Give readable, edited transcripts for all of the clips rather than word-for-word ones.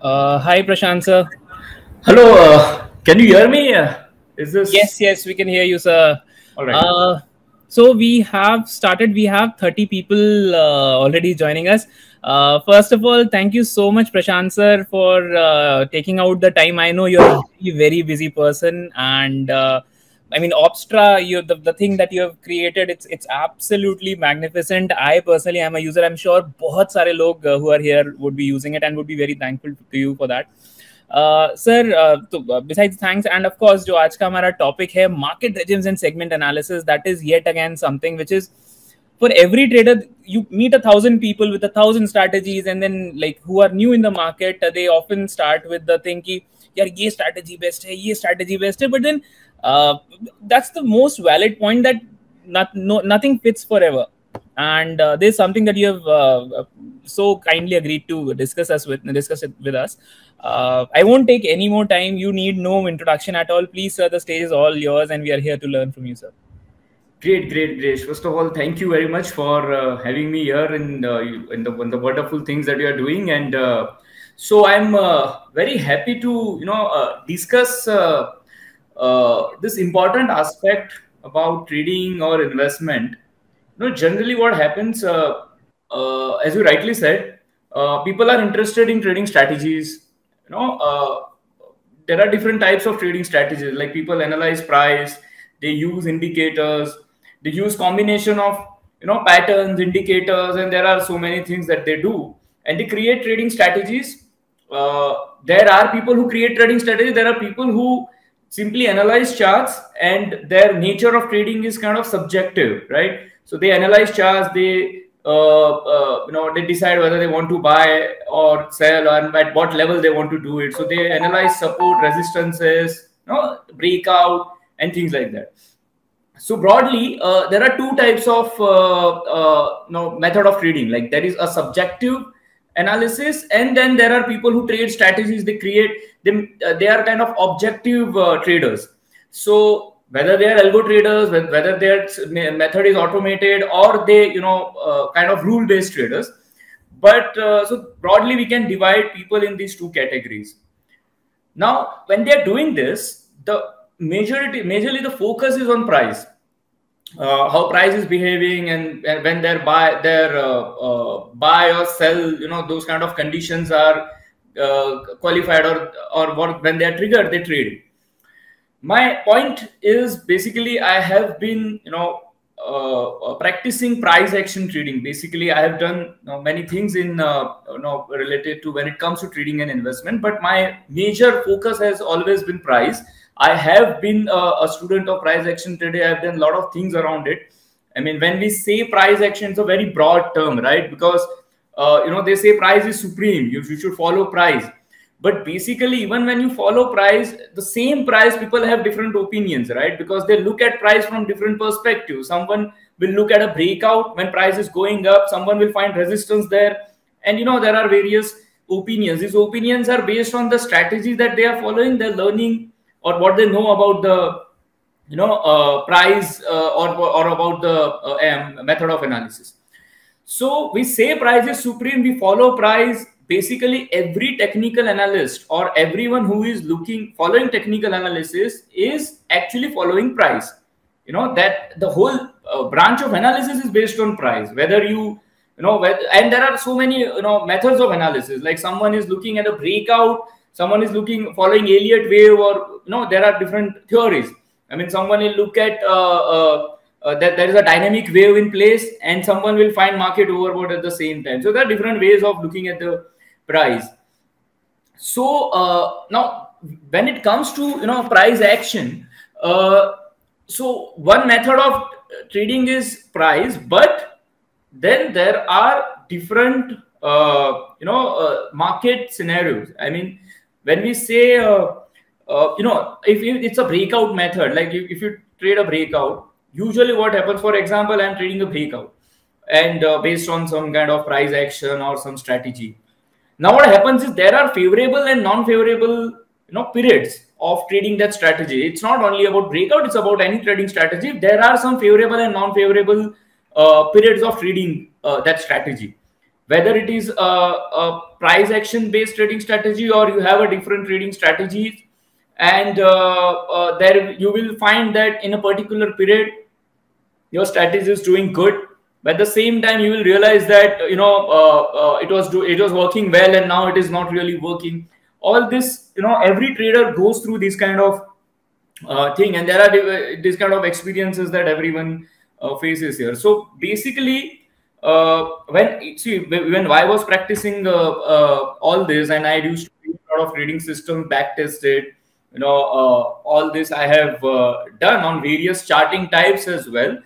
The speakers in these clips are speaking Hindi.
Hi, Prashant sir. Hello, can you hear me? Is this Yes, we can hear you, sir. all right? Uh, so we have started. We have 30 people already joining us. First of all, thank you so much, Prashant sir, for taking out the time. I know you're a very busy person, and I mean, Opstra, the thing that you have created, it's absolutely magnificent. I personally am a user. I'm sure बहुत सारे लोग who are here would be using it and would be very thankful to you for that. Sir तो besides thanks and of course जो आज का हमारा टॉपिक है market regimes and segment analysis, that is yet again something which is for every trader. You meet 1,000 people with 1,000 strategies, and then like who are new in the market, they often start with the thing कि यार ये strategy best है, ये strategy best है, but then uh, that's the most valid point, that nothing fits forever. And there's something that you have so kindly agreed to discuss it with us. I won't take any more time. You need no introduction at all. Please, sir, the stage is all yours, and we are here to learn from you, sir. Great. First of all, thank you very much for having me here in the wonderful things that you are doing, and so I'm very happy to discuss this important aspect about trading or investment. Generally, what happens, as you rightly said, people are interested in trading strategies. You know. There are different types of trading strategies, like people analyze price, they use indicators, they use combination of patterns, indicators, and there are so many things that they do, and they create trading strategies. There are people who create trading strategies, there are people who simply analyze charts, and their nature of trading is kind of subjective, right? So they analyze charts, they decide whether they want to buy or sell, and at what level they want to do it. So they analyze support, resistances, breakout, and things like that. So broadly, there are two types of method of trading. Like there is a subjective analysis, and then there are people who trade strategies. They create them. They are kind of objective traders. So whether they are algo traders, whether their method is automated, or they kind of rule based traders. But so broadly, we can divide people in these two categories. Now, when they are doing this, the majorly the focus is on price, how price is behaving, and when their buy or sell, those kind of conditions are qualified, or what, when they are triggered, they trade. My point is basically I have been practicing price action trading. Basically, I have done many things in related to when it comes to trading and investment, but my major focus has always been price. I have been a student of price action trading. I have done a lot of things around it. I mean, when we say price action, it's a very broad term, right? Because they say price is supreme. You should follow price. But basically, even when you follow price, the same price, people have different opinions, right? Because they look at price from different perspectives. Someone will look at a breakout when price is going up. Someone will find resistance there. And there are various opinions. These opinions are based on the strategy that they are following, they're learning, or what they know about the price, or about the method of analysis. So we say price is supreme, we follow price. Basically, every technical analyst or everyone who is following technical analysis is actually following price. That the whole branch of analysis is based on price. Whether and there are so many methods of analysis. Like someone is looking at a breakout, someone is following Elliott wave, or there are different theories. I mean, someone will look at that there is a dynamic wave in place, and someone will find market overbought at the same time. So there are different ways of looking at the price. So now when it comes to price action, so one method of trading is price, but then there are different market scenarios. I mean, when we say if it's a breakout method, like if you trade a breakout, usually what happens, for example, I'm trading a breakout, and based on some kind of price action or some strategy. Now what happens is there are favorable and non-favorable periods of trading that strategy. It's not only about breakout, it's about any trading strategy. There are some favorable and non-favorable periods of trading that strategy. whether it is a price action based trading strategy or you have a different trading strategies, and there you will find that in a particular period your strategy is doing good, but at the same time you will realize that it was working well and now it is not really working. All this, every trader goes through this kind of thing, and there are these kind of experiences that everyone faces here. So basically, when I was practicing all this, and I used to do a lot of trading systems, back tested, all this I have done on various charting types as well.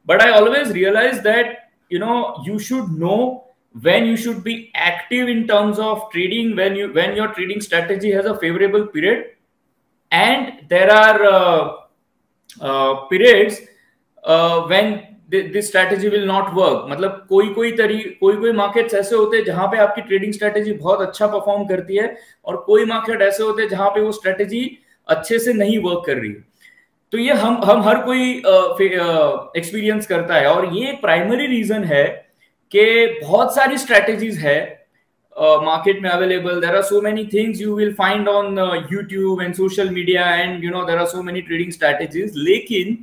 But I always realized that you should know when you should be active in terms of trading, when your trading strategy has a favorable period, and there are periods when this strategy will not work. मतलब कोई मार्केट्स ऐसे होते हैं जहां पे आपकी ट्रेडिंग स्ट्रेटेजी बहुत अच्छा परफॉर्म करती है, और कोई मार्केट ऐसे होते हैं जहां पे वो स्ट्रेटेजी अच्छे से नहीं वर्क कर रही है। तो ये हम हर कोई एक्सपीरियंस करता है, और ये प्राइमरी रीजन है कि बहुत सारी स्ट्रेटेजीज है market में available. There are so many things you will find on YouTube and social media, and there are so many trading strategies. लेकिन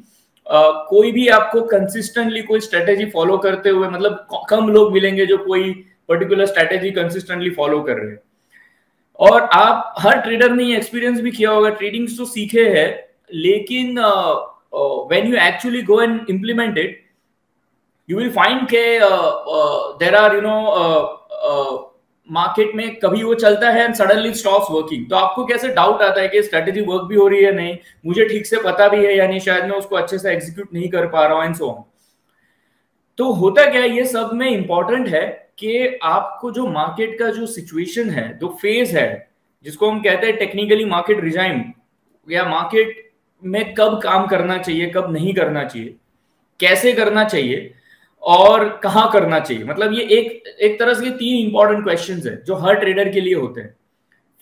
कोई भी आपको कंसिस्टेंटली कोई स्ट्रेटेजी फॉलो करते हुए, मतलब कम लोग मिलेंगे जो कोई पर्टिकुलर स्ट्रेटेजी कंसिस्टेंटली फॉलो कर रहे हैं। और आप हर ट्रेडर ने ये एक्सपीरियंस भी किया होगा, ट्रेडिंग तो सीखे हैं, लेकिन when you actually go and implement it, you will find के देयर आर मार्केट में कभी वो चलता है एंड सडनली स्टॉप्स वर्किंग। तो आपको कैसे डाउट आता है कि स्ट्रेटेजी वर्क भी हो रही है नहीं, मुझे ठीक से पता भी है या नहीं, शायद मैं उसको अच्छे से एग्जीक्यूट नहीं कर पा रहा हूं, एंड सो ऑन। तो होता क्या है, ये सब में इंपॉर्टेंट है कि आपको जो मार्केट का जो सिचुएशन है, जो फेज है, जिसको हम कहते हैं टेक्निकली मार्केट रिजाइम, या मार्केट में कब काम करना चाहिए, कब नहीं करना चाहिए, कैसे करना चाहिए और कहां करना चाहिए। मतलब ये एक तरह से 3 इंपॉर्टेंट क्वेश्चंस है जो हर ट्रेडर के लिए होते हैं।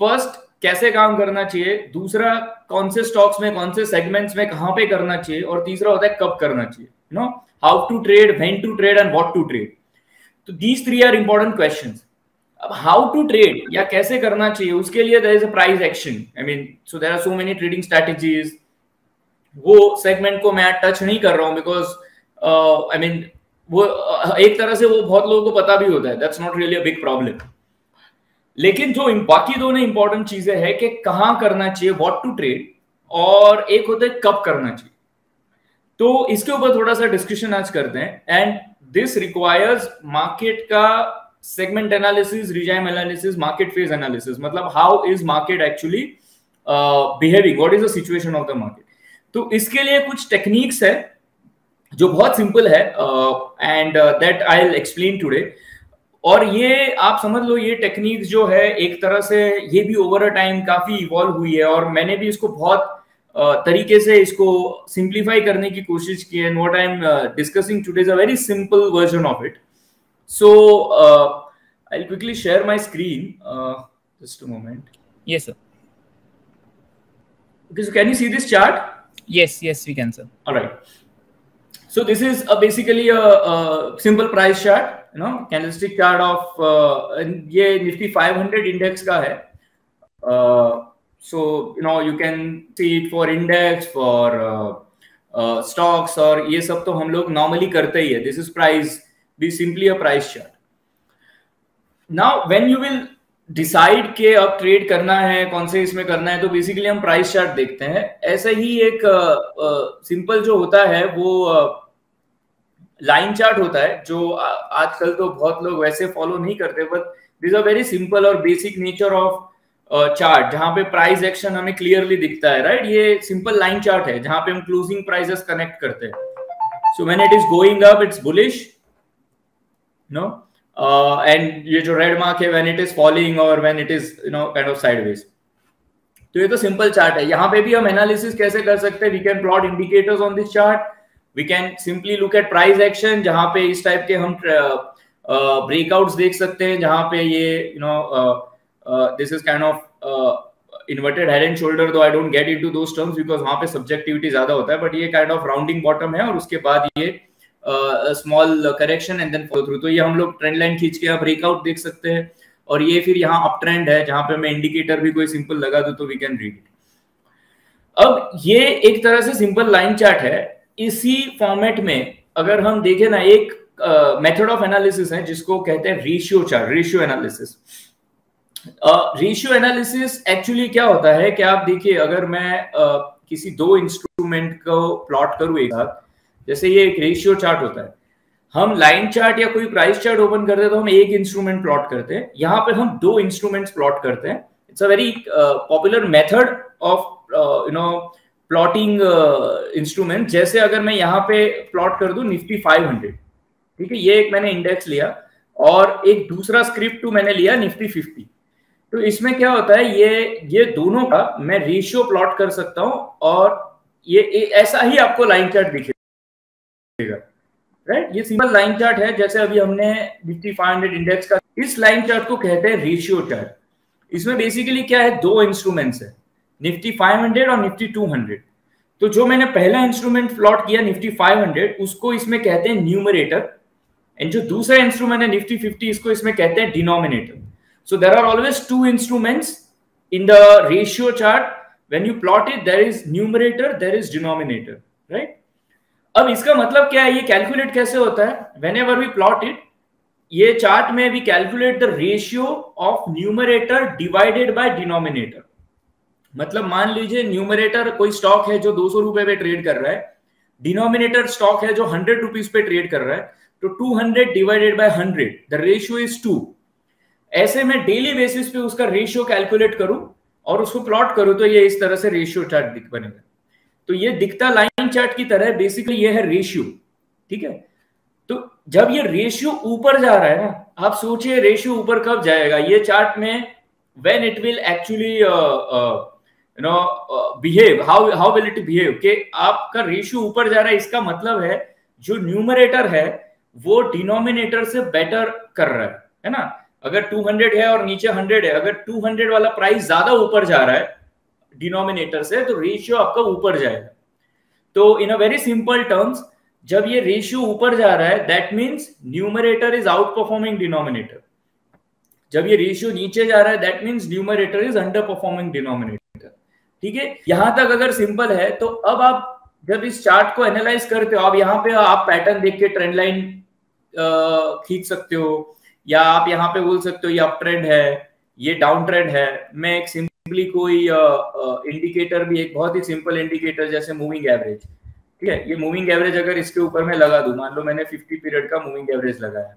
फर्स्ट, कैसे काम करना चाहिए, दूसरा कौन से स्टॉक्स में, कौन से सेगमेंट्स में कहां पे करना चाहिए, और तीसरा होता है कब करना चाहिए, how to trade, when to trade and what to trade. तो दीज 3 आर इंपॉर्टेंट क्वेश्चंस। अब हाउ टू ट्रेड या कैसे करना चाहिए, उसके लिए there is a price action. I mean, so there are so many trading strategies. वो सेगमेंट को मैं टच नहीं कर रहा हूं बिकॉज आई मीन वो एक तरह से वो बहुत लोगों को पता भी होता है, that's not really a big problem. लेकिन जो बाकी दोनों इंपॉर्टेंट चीजें हैं कि कहां करना चाहिए, व्हाट टू ट्रेड, और एक होता है कब करना चाहिए। तो इसके ऊपर थोड़ा सा डिस्कशन आज करते हैं, एंड दिस रिक्वायर्स मार्केट का segment analysis, regime analysis, market phase analysis. मतलब how is market actually behaving, what is the situation of the market. तो इसके लिए कुछ टेक्निक्स है जो बहुत सिंपल है, and that I will explain today. और ये आप समझ लो, ये टेक्निक जो है एक तरह से ये भी ओवर अ टाइम काफी इवॉल्व हुई है, और मैंने भी इसको बहुत तरीके से इसको सिंप्लीफाई करने की कोशिश की है, and what I am discussing today is a very simple version of it. So I will quickly share my screen, just a moment. Yes, sir. Okay, so can you see this chart? Yes, we can, sir. All right. So this is basically a simple price chart, candlestick chart of ये Nifty 500 index का है. So you can see it for index, for stocks, और ये सब तो हम लोग normally करते ही है. This is price, be simply a price chart. Now when you will decide के अब ट्रेड करना है, कौन से इसमें करना है, तो बेसिकली हम प्राइस चार्ट देखते हैं। ऐसा ही एक सिंपल जो होता है वो लाइन चार्ट होता है, जो आजकल तो बहुत लोग वैसे फॉलो नहीं करते, but this are very simple और बेसिक नेचर ऑफ चार्ट, जहां पे प्राइस एक्शन हमें क्लियरली दिखता है, राइट। ये सिंपल लाइन चार्ट है जहां पे हम क्लोजिंग प्राइसेस कनेक्ट करते हैं। So when it is going up it's bullish, no, and ये जो रेड मार्क है व्हेन इट इज फॉलिंग और when it is kind of sideways. तो ये तो सिंपल चार्ट है। यहाँ पे भी हम एनालिसिस कैसे कर सकते हैं, we can plot indicators on this chart, we can simply look at price action, जहां पे इस टाइप के हम ब्रेकआउट्स देख सकते हैं, जहां पे ये this is kind of inverted head and shoulder, though I don't get into those terms because वहां पे सब्जेक्टिविटी ज्यादा होता है, बट ये काइंड ऑफ राउंडिंग बॉटम है, और उसके बाद ये small correction and then follow through. तो ये हम लोग ट्रेंड लाइन खींच के ब्रेकआउट देख सकते हैं, और ये फिर यहाँ अप ट्रेंड है जहां पे मैं इंडिकेटर भी कोई सिंपल लगा दूं तो वी कैन रीड इट। अब ये एक तरह से सिंपल लाइन चार्ट है। इसी फॉर्मेट में अगर हम देखें ना, एक मेथड ऑफ एनालिसिस है जिसको कहते हैं ratio chart, ratio analysis. Ratio analysis actually क्या होता है कि आप देखिए, अगर मैं किसी दो इंस्ट्रूमेंट को प्लॉट करूं एक साथ, जैसे ये एक रेशियो चार्ट होता है, हम लाइन चार्ट या कोई प्राइस चार्ट ओपन करते हैं तो हम एक इंस्ट्रूमेंट प्लॉट करते हैं, यहाँ पे हम दो इंस्ट्रूमेंट्स प्लॉट करते हैं। It's a very popular method of plotting instrument. जैसे अगर मैं यहाँ पे प्लॉट कर दूं निफ्टी 500, ठीक है, ये एक मैंने इंडेक्स लिया, और एक दूसरा स्क्रिप्ट टू मैंने लिया निफ्टी 50। तो इसमें क्या होता है, ये दोनों का मैं रेशियो प्लॉट कर सकता हूं, और ये ऐसा ही आपको लाइन चार्ट दिखेगा, राइट। ये सिंपल लाइन चार्ट है, जैसे अभी हमने निफ्टी 500 इंडेक्स का, इस लाइन चार्ट को कहते हैं रेशियो चार्ट। इसमें बेसिकली क्या है, दो इंस्ट्रूमेंट्स है, निफ्टी 500 और निफ्टी 200। तो जो मैंने पहला इंस्ट्रूमेंट प्लॉट किया निफ्टी 500, उसको इसमें कहते हैं न्यूमरेटर, एंड जो दूसरा इंस्ट्रूमेंट है निफ्टी 50, इसको इसमें कहते हैं denominator. So there are always two instruments in the ratio chart. When you plot it, there is numerator, there is denominator, right? अब इसका मतलब क्या है, ये कैलकुलेट कैसे होता है? Whenever we plot it, ये चार्ट में we calculate the ratio of numerator divided by denominator. मतलब मान लीजिए न्यूमरेटर कोई स्टॉक है जो 200 रुपए पे ट्रेड कर रहा है, डिनोमिनेटर स्टॉक है जो 100 रुपीज पे ट्रेड कर रहा है, तो 200 divided by 100, the ratio is 2। ऐसे में डेली बेसिस पे उसका रेशियो कैलकुलेट करूं और उसको प्लॉट करूं तो ये इस तरह से रेशियो चार्ट बनेगा। तो ये दिखता लाइन चार्ट की तरह, बेसिकली ये है रेशियो, ठीक है। तो जब ये रेशियो ऊपर जा रहा है ना, आप सोचिए रेशियो ऊपर कब जाएगा ये चार्ट में, when it will actually behave, how will it behave, कि आपका रेशियो ऊपर जा रहा है, इसका मतलब है जो न्यूमरेटर है वो डिनोमिनेटर से बेटर कर रहा है ना। अगर 200 है और नीचे 100 है, अगर 200 वाला प्राइस ज्यादा ऊपर जा रहा है डिनोमिनेटर से, तो रेशियो आपका ऊपर जाएगा। तो इन अ वेरी सिंपल टर्म्स, जब ये रेशियो ऊपर जा रहा है, that means numerator is out performing denominator. जब ये रेशियो नीचे जा रहा है, that means numerator is under performing denominator, ठीक है। यहां तक अगर सिंपल है, तो अब आप जब इस चार्ट को एनालाइज करते हो, अब यहाँ पे आप पैटर्न देख के ट्रेंड लाइन खींच सकते हो, या आप यहाँ पे बोल सकते हो ये अप ट्रेंड है, ये डाउन ट्रेंड है। मैं एक सिंपली कोई इंडिकेटर भी, एक बहुत ही सिंपल इंडिकेटर जैसे मूविंग एवरेज, ठीक है, ये मूविंग एवरेज अगर इसके ऊपर मैं लगा दूं, मान लो मैंने 50 पीरियड का मूविंग एवरेज लगाया,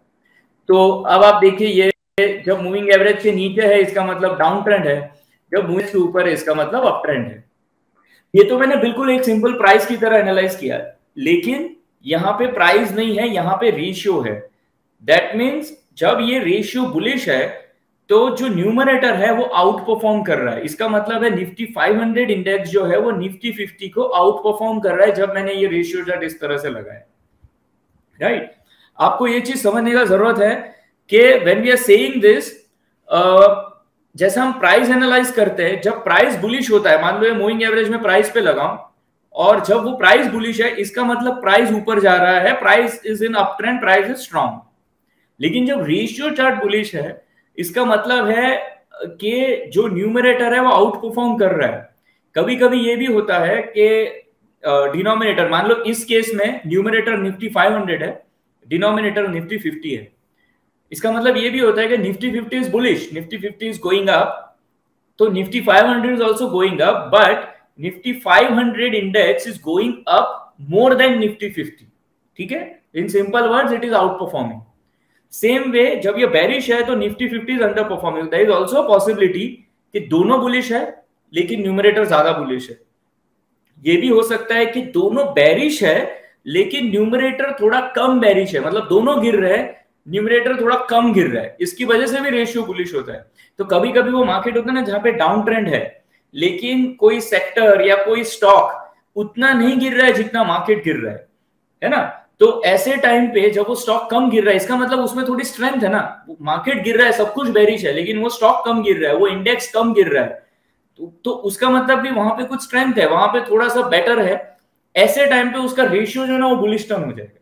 तो अब आप देखिए ये जब मूविंग एवरेज के नीचे है इसका मतलब डाउन ट्रेंड है, जब मूविंग के ऊपर है इसका मतलब अप ट्रेंड है। ये तो मैंने बिल्कुल एक सिंपल प्राइस की तरह एनालाइज किया, लेकिन यहाँ पे प्राइस नहीं है, यहाँ पे रेशियो है। दैट मीन्स जब ये रेशियो बुलिश है तो जो न्यूमरेटर है वो आउट परफॉर्म कर रहा है। इसका मतलब है निफ्टी 500 इंडेक्स जो है वो निफ्टी 50 को आउट परफॉर्म कर रहा है जब मैंने ये रेशियो चार्ट इस तरह से लगाया, राइट। आपको ये चीज समझने का जरूरत है कि when we are saying this, जैसे हम प्राइस एनालाइज करते हैं, जब प्राइस बुलिश होता है, मान लो ये मूविंग एवरेज में प्राइस पे लगाऊं, और जब वो प्राइस बुलिश है, इसका मतलब प्राइस ऊपर जा रहा है, price is in up trend, price is strong. लेकिन जब रेशियो चार्ट बुलिश है, इसका मतलब है कि जो न्यूमरेटर है वो आउट परफॉर्म कर रहा है। कभी कभी ये भी होता है कि डिनोमिनेटर, मान लो इस केस में न्यूमरेटर निफ्टी 500 है, डिनोमिनेटर निफ्टी 50 है, इसका मतलब ये भी होता है कि Nifty 50 is bullish, Nifty 50 is going up, तो Nifty 500 is also going up, but Nifty 500 index is going up more than Nifty 50, ठीक है। In simple words, it is out performing. Same way जब ये बेरिश है तो Nifty 50 is under performing. There is also possibility कि दोनों बुलिश है लेकिन न्यूमरेटर ज्यादा बुलिश है। ये भी हो सकता है कि दोनों बेरिश है लेकिन न्यूमरेटर थोड़ा कम बेरिश है, मतलब दोनों गिर रहे हैं, न्यूमरेटर थोड़ा कम गिर रहा है, इसकी वजह से भी रेशियो बुलिश होता है। तो कभी कभी वो मार्केट होता है ना जहां पे डाउन ट्रेंड है, लेकिन कोई सेक्टर या कोई स्टॉक उतना नहीं गिर रहा है जितना मार्केट गिर रहा है ना। तो ऐसे टाइम पे जब वो स्टॉक कम गिर रहा है, इसका मतलब उसमें थोड़ी स्ट्रेंथ है ना। मार्केट गिर रहा है, सब कुछ बेरिश है, लेकिन वो स्टॉक कम गिर रहा है, वो इंडेक्स कम गिर रहा है, तो उसका मतलब भी वहां पे कुछ स्ट्रेंथ है, वहां पे थोड़ा सा बेटर है। ऐसे टाइम पे उसका रेशियो जो है ना वो बुलिश टर्न हो जाएगा,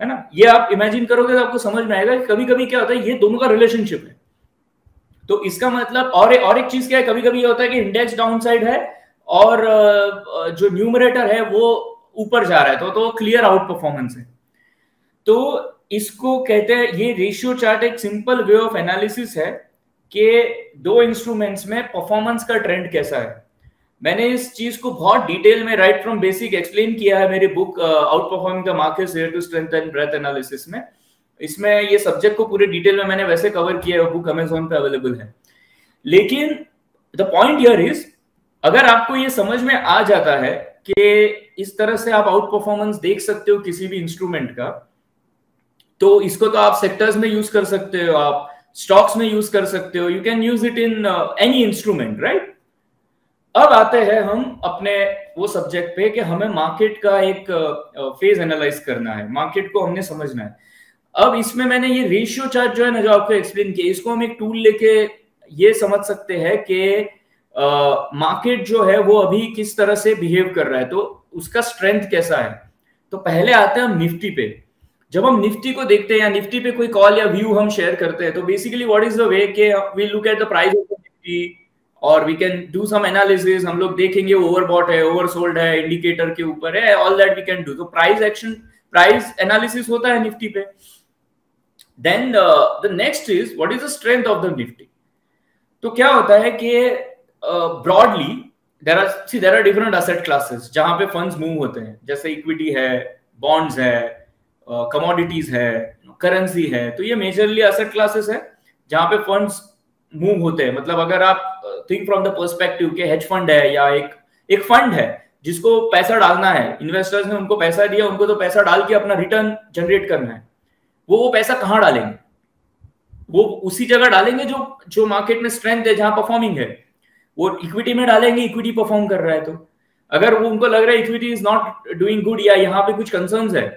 है ना। ये आप इमेजिन करोगे तो आपको समझ में आएगा कि कभी कभी क्या होता है, ये दोनों का रिलेशनशिप है। तो इसका मतलब और एक चीज क्या है, कभी कभी ये होता है कि इंडेक्स डाउन साइड है और जो न्यूमरेटर है वो ऊपर जा रहा है, तो क्लियर आउट परफॉर्मेंस है। तो इसको कहते हैं, ये रेशियो चार्ट एक सिंपल वे ऑफ एनालिसिस है कि दो इंस्ट्रूमेंट्स में परफॉर्मेंस का ट्रेंड कैसा है। मैंने इस चीज को बहुत डिटेल में राइट फ्रॉम बेसिक एक्सप्लेन किया है मेरी book outperforming the markets here to strengthen breadth analysis में। इसमें ये सब्जेक्ट को पूरे डिटेल में मैंने वैसे कवर किया है, बुक अमेज़न पे अवेलेबल है। लेकिन द पॉइंट हियर इज, अगर आपको ये समझ में आ जाता है कि इस तरह से आप आउट परफॉर्मेंस देख सकते हो किसी भी इंस्ट्रूमेंट का, तो इसको तो आप सेक्टर्स में यूज कर सकते हो, आप स्टॉक्स में यूज कर सकते हो, you can use it in any instrument, right. अब आते हैं हम अपने वो सब्जेक्ट पे कि हमें मार्केट का एक फेज एनालाइज करना है, मार्केट को हमने समझना है। अब इसमें मैंने ये रेशियो चार्ट जो है ना, जो आपको एक्सप्लेन किया, इसको हम एक टूल लेके ये समझ सकते हैं कि मार्केट जो है वो अभी किस तरह से बिहेव कर रहा है, तो उसका स्ट्रेंथ कैसा है। तो पहले आते हैं हम निफ्टी पे। जब हम निफ्टी को देखते हैं या निफ्टी पे कोई कॉल या व्यू हम शेयर करते हैं, तो basically what is the way के we look at the price of the Nifty और we can do some analysis. हम लोग देखेंगे ओवरबॉट है, ओवरसोल्ड है, इंडिकेटर के ऊपर है, all that we can do. तो प्राइस एक्शन, प्राइस एनालिसिस होता है निफ्टी पे। Then the next is what is the strength of the Nifty. तो क्या होता है कि broadly there are different asset classes जहां पे फंड्स मूव होते हैं, जैसे इक्विटी है, बॉन्ड्स है, कमोडिटीज है, करेंसी है। तो ये मेजरली एसेट क्लासेस है जहां पे फंड्स मूव होते हैं। मतलब अगर आप थिंक फ्रॉम द पर्सपेक्टिव के हेज फंड है या एक फंड है जिसको पैसा डालना है, इन्वेस्टर्स ने उनको पैसा दिया, उनको तो पैसा डाल के अपना रिटर्न जनरेट करना है। वो पैसा कहां डालेंगे? वो उसी जगह डालेंगे जो मार्केट में स्ट्रेंथ है, जहां परफॉर्मिंग है। वो इक्विटी में डालेंगे, इक्विटी परफॉर्म कर रहा है। तो अगर वो उनको लग रहा है equity is not doing good या यहाँ पे कुछ कंसर्न्स है,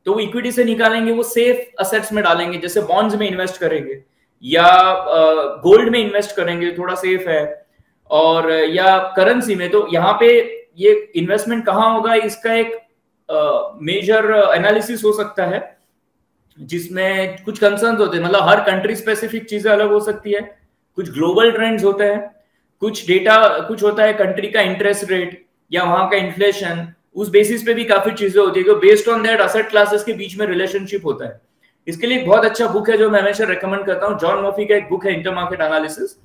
तो वो इक्विटी से निकालेंगे, वो सेफ असेट्स में डालेंगे, जैसे बॉन्ड्स में इन्वेस्ट करेंगे या गोल्ड में इन्वेस्ट करेंगे, थोड़ा सेफ है, और या करेंसी में। तो यहाँ पे ये इन्वेस्टमेंट कहाँ होगा, इसका एक मेजर एनालिसिस हो सकता है जिसमें कुछ कंसर्न्स होते हैं। मतलब हर कंट्री स्पेसिफिक चीजें अलग हो सकती है, कुछ ग्लोबल ट्रेंड्स होते हैं, कुछ डेटा, कुछ होता है कंट्री का इंटरेस्ट रेट या वहां का इन्फ्लेशन, उस बेसिस पे भी काफी चीजें होती है। तो based on that asset classes के बीच में रिलेशनशिप होता है। इसके लिए एक बहुत अच्छा बुक है जो मैं हमेशा रेकमेंड करता हूँ, जॉन मर्फी का एक बुक है इंटर मार्केट एनालिसिस।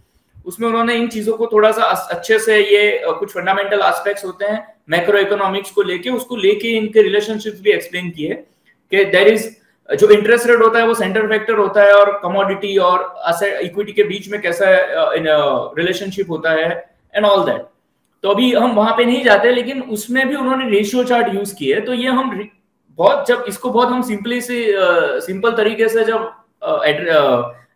उसमें उन्होंने इन चीजों को थोड़ा सा अच्छे से, ये कुछ फंडामेंटल एस्पेक्ट्स होते हैं मैक्रो इकोनॉमिक्स को लेके, उसको लेके इनके रिलेशनशिप्स भी एक्सप्लेन किए कि देयर इज, जो इंटरेस्ट रेट होता है वो सेंटर फैक्टर होता है, और कमोडिटी और इक्विटी के बीच में कैसा रिलेशनशिप होता है एंड ऑल दैट। तो अभी हम वहां पे नहीं जाते, लेकिन उसमें भी उन्होंने रेशियो चार्ट यूज किए। तो ये हम बहुत, जब इसको बहुत हम सिंपल तरीके से जब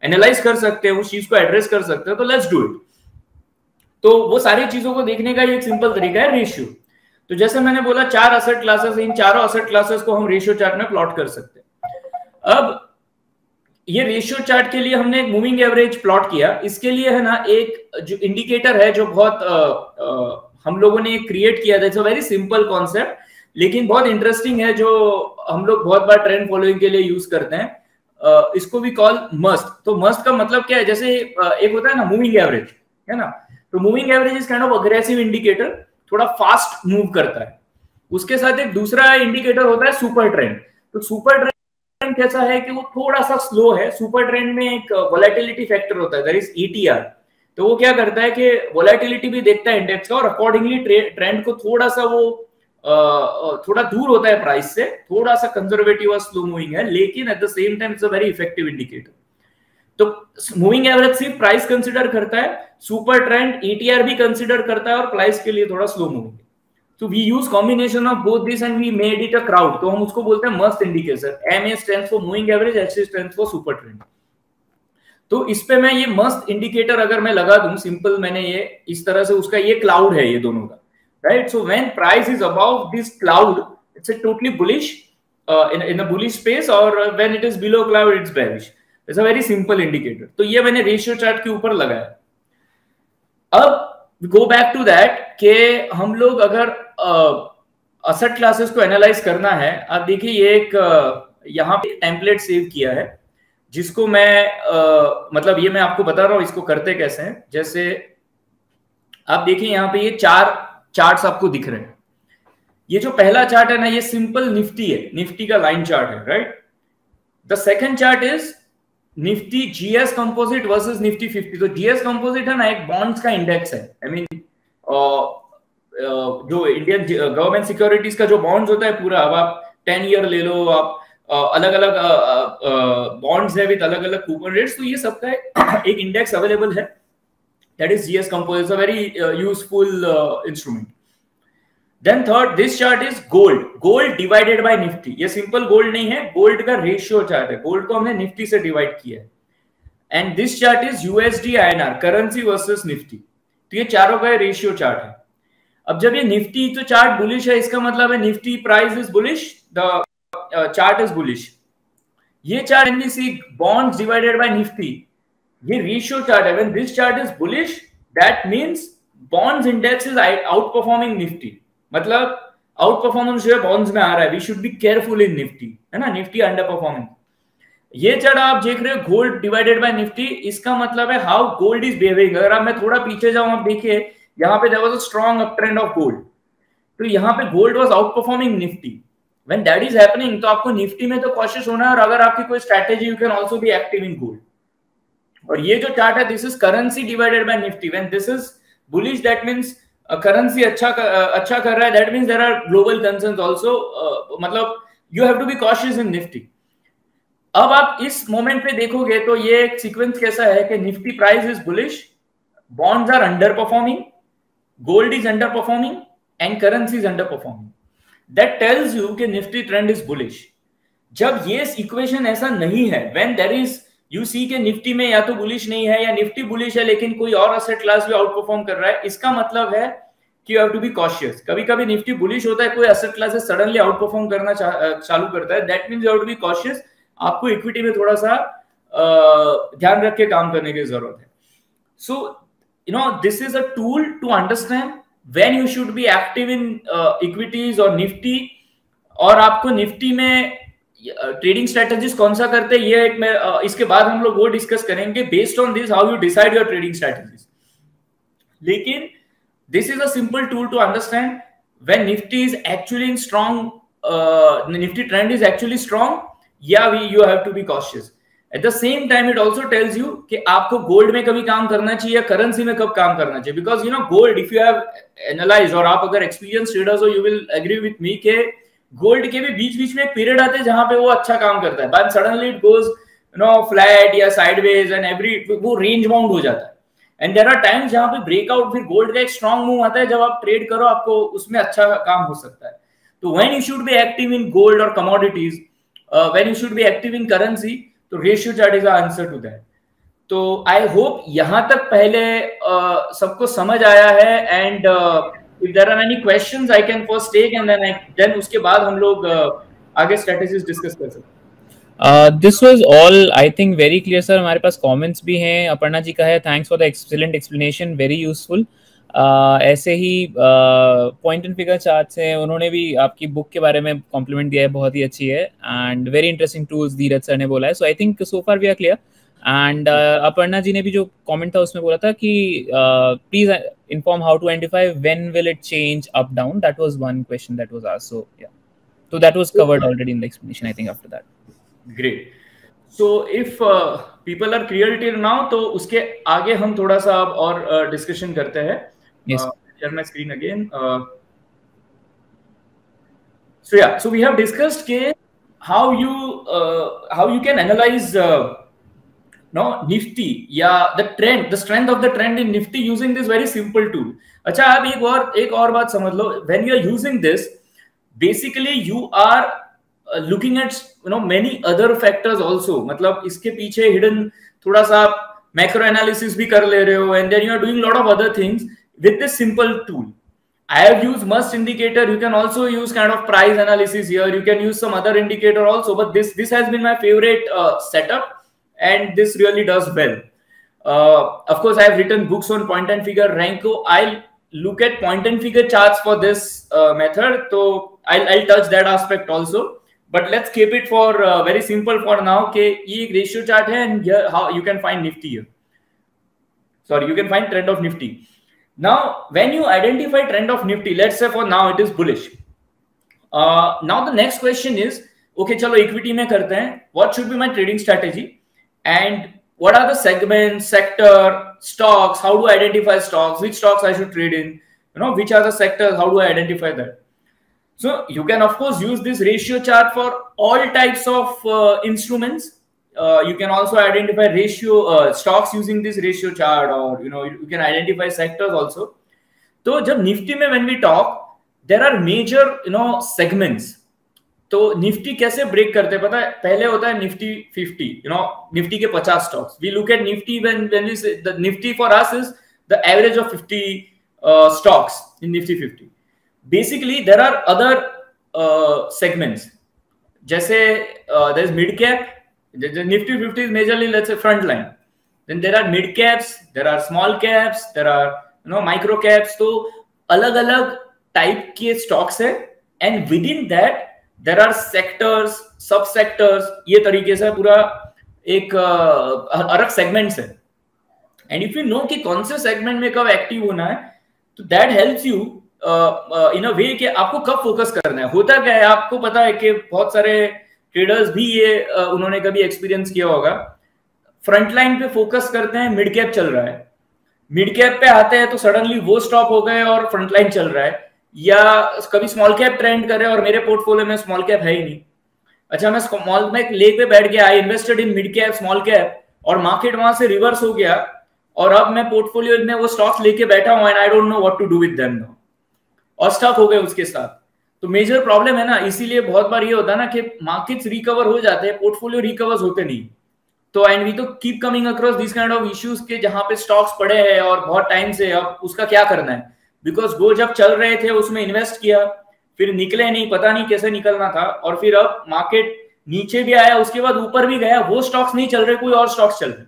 एनालाइज कर सकते हैं, उस चीज को एड्रेस कर सकते हैं, तो लेट्स डू इट। तो वो सारी चीजों को देखने का एक सिंपल तरीका है रेशियो। तो जैसे मैंने बोला 4 असेट क्लासेस, इन चारों असेट क्लासेस को हम रेशियो चार्ट में प्लॉट कर सकते हैं। अब ये रेशियो चार्ट के लिए हमने एक मूविंग एवरेज प्लॉट किया। इसके लिए है ना एक जो इंडिकेटर है जो बहुत हम लोगों ने क्रिएट किया था। It's a very simple concept, लेकिन बहुत इंटरेस्टिंग है, जो हम लोग बहुत बार ट्रेंड फॉलोइंग के लिए यूज करते हैं। इसको भी कॉल मस्ट। तो मस्ट का मतलब क्या है, जैसे एक होता है ना मूविंग एवरेज, है ना। तो moving average is kind of aggressive indicator, थोड़ा फास्ट मूव करता है। उसके साथ एक दूसरा इंडिकेटर होता है सुपर ट्रेंड। तो सुपर ट्रेंड कैसा है कि वो थोड़ा सा स्लो है। सुपर ट्रेंड में एक वोलेटिलिटी फैक्टर होता है, दैट इज ETR। तो वो क्या करता है कि वोलेटिलिटी भी देखता है इंडेक्स का, और अकॉर्डिंगली ट्रेंड को थोड़ा सा वो थोड़ा दूर होता है प्राइस से, थोड़ा सा कंजर्वेटिव और स्लो मूविंग है, लेकिन at the same time it's a very effective indicator. तो मूविंग एवरेज सिर्फ प्राइस कंसीडर करता है, सुपर ट्रेंड ETR भी कंसीडर करता है, और प्राइस के लिए थोड़ा स्लो मूविंग। तो we use combination of both this and we made it a crowd. तो हम उसको बोलते हैं must indicator. MA stands for moving average, HC stands for super trend. तो इस पे मैं ये मस्त इंडिकेटर अगर मैं लगा दूं सिंपल, मैंने ये इस तरह से, उसका ये क्लाउड है ये दोनों का, right. So when price is above this cloud, it's a totally bullish, in a bullish space, और when it is below cloud it's bearish. It's a very simple indicator. तो ये मैंने रेशियो चार्ट के ऊपर लगाया। अब गो बैक टू दैट कि हम लोग अगर असेट क्लासेस को एनालाइज करना है, आप देखिए ये एक यहाँ पे टेम्पलेट सेव किया है जिसको मैं मतलब ये मैं आपको बता रहा हूँ इसको करते कैसे हैं। जैसे आप देखिए यहाँ पे ये 4 चार्ट्स आपको दिख रहे हैं। ये जो पहला चार्ट है ना, ये सिंपल निफ्टी है, निफ्टी का लाइन चार्ट है, right. The second chart is Nifty GS composite versus Nifty 50। तो जीएस कंपोजिट है ना, एक बॉन्ड्स का इंडेक्स है। आई मीन जो इंडियन गवर्नमेंट सिक्योरिटीज का जो बॉन्ड्स होता है पूरा, अब आप 10 ईयर ले लो, आप अलग अलग बॉन्ड्स है विद अलग अलग कूपन रेट्स, तो ये सबका एक इंडेक्स अवेलेबल है, that is GS composite, a very useful instrument. Then third, this chart is gold, gold divided by Nifty. ये सिंपल गोल्ड नहीं है, गोल्ड का रेशियो चार्ट है, गोल्ड को हमने निफ्टी से डिवाइड किया है। And this chart is USD INR, currency versus Nifty. तो ये चारों का रेशियो चार्ट है। अब जब ये निफ्टी तो चार्ट बुलिश है, इसका मतलब है Nifty price is bullish, the chart is bullish. ये chart when we see bonds divided by Nifty, ये रेशियो चार्ट है। When this chart is bullish, that means bonds index is out performing Nifty, मतलब आउट परफॉर्मेंस जो है बॉन्ड्स में आ रहा है। We should be careful in Nifty, है ना, निफ्टी अंडर परफॉर्मिंग। ये चार्ट आप देख रहे हो गोल्ड डिवाइडेड बाय निफ्टी, इसका मतलब है हाउ गोल्ड इज बिहेविंग। अगर आप मैं थोड़ा पीछे जाऊं, आप देखिए यहाँ पे there was a strong up trend of gold, तो यहाँ पे gold was out performing Nifty. When that is happening, तो आपको निफ्टी में तो कॉशियस होना है, और अगर आपकी कोई strategy, you can also be active in gold. और ये जो चार्ट है, this is currency divided by Nifty. When this is bullish, that means currency अच्छा कर रहा है, that means there are global concerns also, मतलब you have to be cautious in Nifty. अब आप इस मोमेंट पे देखोगे तो ये एक सीक्वेंस कैसा है कि Nifty price is bullish, bonds are underperforming, gold is under performing and currency is under performing. That tells you कि निफ्टी ट्रेंड इज बुलिश। जब ये इक्वेशन ऐसा नहीं है, when there is you see के निफ्टी में या तो बुलिश नहीं है या निफ्टी बुलिश है लेकिन कोई और एसेट क्लास भी आउट परफॉर्म कर रहा है, इसका मतलब है कि you have to be cautious. कभी कभी निफ्टी बुलिश होता है, कोई asset class suddenly outperform करना चालू करता है, that means you have to be cautious. आपको इक्विटी में थोड़ा सा ध्यान रख के काम करने की जरूरत है। So you know, this is a tool to understand when you should be active in equities और निफ्टी, और आपको निफ्टी में ट्रेडिंग स्ट्रेटजीज कौन सा करते हैं, ये एक इसके बाद हम लोग वो डिस्कस करेंगे। Based on this how you decide your trading strategies. लेकिन this is a simple tool to understand when Nifty is actually in strong, Nifty trend is actually strong, या you have to be cautious. At the same time it also tells you कि आपको गोल्ड में कभी काम करना चाहिए या करेंसी में कब काम करना चाहिए। Because you know gold, if you have analyse, और आप अगर एक्सपीरियंस ट्रेडर्स हो, you will agree with me के गोल्ड के भी बीच बीच में एक पीरियड आते हैं जहां पे वो अच्छा काम करता है, but suddenly it goes you know flat या साइडवेज एंड एवरी, वो रेंज बाउंड हो जाता है। एंड देयर आर टाइम्स जहां पे ब्रेकआउट, फिर गोल्ड का एक स्ट्रॉन्ग मूव आता है, जब आप ट्रेड करो आपको उसमें अच्छा काम हो सकता है। तो when you should be active in gold और commodities, when you should be active in currency, तो ratio chart is the answer to that. तो I hope यहाँ तक पहले सबको समझ आया है, and if there are any questions I can first take, and then उसके बाद हम लोग आगे strategies discuss कर सकते। This was all, I think, very clear, sir. हमारे पास comments भी हैं, अपर्णा जी का है, thanks for the excellent explanation, very useful. ऐसे ही पॉइंट एंड फिगर चार्ट्स हैं, उन्होंने भी आपकी बुक के बारे में कॉम्प्लीमेंट दिया है, बहुत ही अच्छी है, and very interesting tools Dheeraj sir ने बोला है। So I think so far we are clear. And Aparna ji ने भी जो कमेंट था उसमें बोला था कि please inform how to identify when will it change up down, that was one question that was asked. So yeah, so that was covered already in the explanation, I think, after that. Great. So if people are clear till now, तो उसके आगे हम थोड़ा सा और डिस्कशन करते हैं। Yes. Share my screen again. So yeah, so we have discussed how you can analyze Nifty, yeah, the trend, the strength of the trend in Nifty using this very simple tool. अच्छा, आप एक और बात समझ लो, when you are using this, basically you are looking at many other factors also. मतलब इसके पीछे hidden थोड़ा सा macro analysis भी कर ले रहे हो, and then you are doing lot of other things with this simple tool. I have used must indicator. You can also use kind of price analysis here. You can use some other indicator also, but this has been my favorite setup, and this really does well. Of course, I have written books on point and figure, Renko. I'll look at point and figure charts for this method, so I'll touch that aspect also. but let's keep it for very simple for now कि ये एक रेशियो चार्ट है and here how you can find nifty here. Sorry, you can find trend of nifty. Now when you identify trend of nifty, let's say for now it is bullish. Now the next question is, okay चलो equity में करते हैं, what should be my trading strategy and what are the segments, sector, stocks, how do I identify stocks, which stocks I should trade in, you know, which are the sectors, how do I identify that? So you can of course use this ratio chart for all types of instruments. You can also identify ratio stocks using this ratio chart, or you know you can identify sectors also. तो जब निफ्टी में when we talk, there are major you know segments. तो निफ्टी कैसे ब्रेक करते हैं पता है? पहले होता है निफ्टी 50, you know, निफ्टी के 50 stocks. We look at nifty when we say the nifty for us is the average of 50 stocks in nifty 50. Basically there are other segments, जैसे there is mid cap. The nifty 50 is majorly let's say front line. Then there are mid caps, there are small caps, there are you know micro caps. तो अलग अलग टाइप के स्टॉक्स है and within that there are sectors, सब sectors, ये तरीके से पूरा एक अलग सेगमेंट्स है. एंड इफ यू नो कि कौन से सेगमेंट में कब एक्टिव होना है, तो दैट हेल्प्स यू इन अ वे कि आपको कब फोकस करना है. होता क्या है आपको पता है कि बहुत सारे ट्रेडर्स भी ये उन्होंने कभी एक्सपीरियंस किया होगा, फ्रंट लाइन पे फोकस करते हैं, मिड कैप चल रहा है, मिड कैप पे आते हैं तो सडनली वो स्टॉप हो गए और फ्रंट लाइन चल रहा है, या कभी स्मॉल कैप ट्रेंड करे और मेरे पोर्टफोलियो में स्मॉल कैप है ही नहीं. अच्छा मैं स्मॉल में लेग पे बैठ गया, I invested in mid cap small cap और मार्केट वहां से रिवर्स हो गया और अब मैं पोर्टफोलियो में वो स्टॉक्स लेके बैठा हूं and I don't know what to do with them now, और स्टक हो गए उसके साथ. तो मेजर प्रॉब्लम है ना. इसीलिए बहुत बार ये होता है ना कि मार्केट्स रिकवर हो जाते हैं, पोर्टफोलियो रिकवर्स होते नहीं. तो एंड वी तो keep coming across this kind of issues के जहां पे स्टॉक्स पड़े हैं और बहुत टाइम से, अब उसका क्या करना है, बिकॉज वो जब चल रहे थे उसमें इन्वेस्ट किया, फिर निकले नहीं, पता नहीं कैसे निकलना था, और फिर अब मार्केट नीचे भी आया, उसके बाद ऊपर भी गया, वो स्टॉक्स नहीं चल रहे, कोई और स्टॉक्स चल रहे.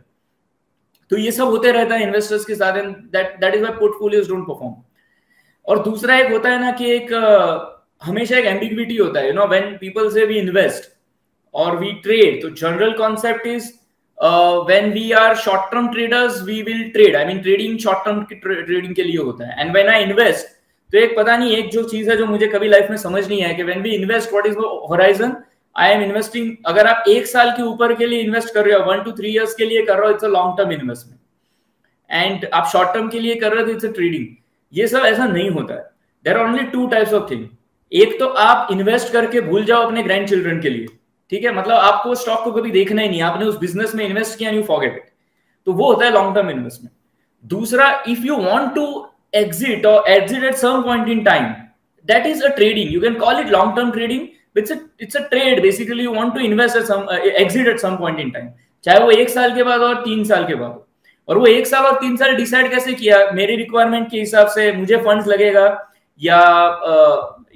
तो ये सब होते रहता है इन्वेस्टर्स के साथ, and that is why portfolios don't perform. और दूसरा एक होता है ना कि एक हमेशा एक एम्बिग्विटी होता है, यू नो, व्हेन पीपल से वी इन्वेस्ट और वी ट्रेड. तो general concept is when we are short term traders we will trade, I mean trading short term trading के लिए होता है, and when I invest, तो एक पता नहीं एक जो चीज है जो मुझे कभी लाइफ में समझ नहीं है कि when we invest what is the horizon. I am investing, अगर आप एक साल के ऊपर के लिए इन्वेस्ट कर रहे हो, 1 to 3 years के लिए कर रहे हो, it's a long term investment. And आप शॉर्ट टर्म के लिए कर रहे हो, इट्स अ ट्रेडिंग. ये सब ऐसा नहीं होता है. There are only 2 types of thing. एक तो आप इन्वेस्ट करके भूल जाओ अपने ग्रैंड चिल्ड्रन के लिए, ठीक है, मतलब आपको स्टॉक को कभी देखना ही नहीं, आपने उस बिजनेस में इन्वेस्ट किया, यू फॉरगेट इट. तो वो होता है लॉन्ग टर्म इन्वेस्टमेंट. दूसरा, if you want to exit or exit at some point in time, that is a trading. You can call it long term trading. It's a trade. Basically you want to invest at some exit at some point in time, चाहे वो 1 साल के बाद और 3 साल के बाद. और वो 1 साल और 3 साल डिसाइड कैसे किया, मेरी रिक्वायरमेंट के हिसाब से, मुझे फंड्स लगेगा, या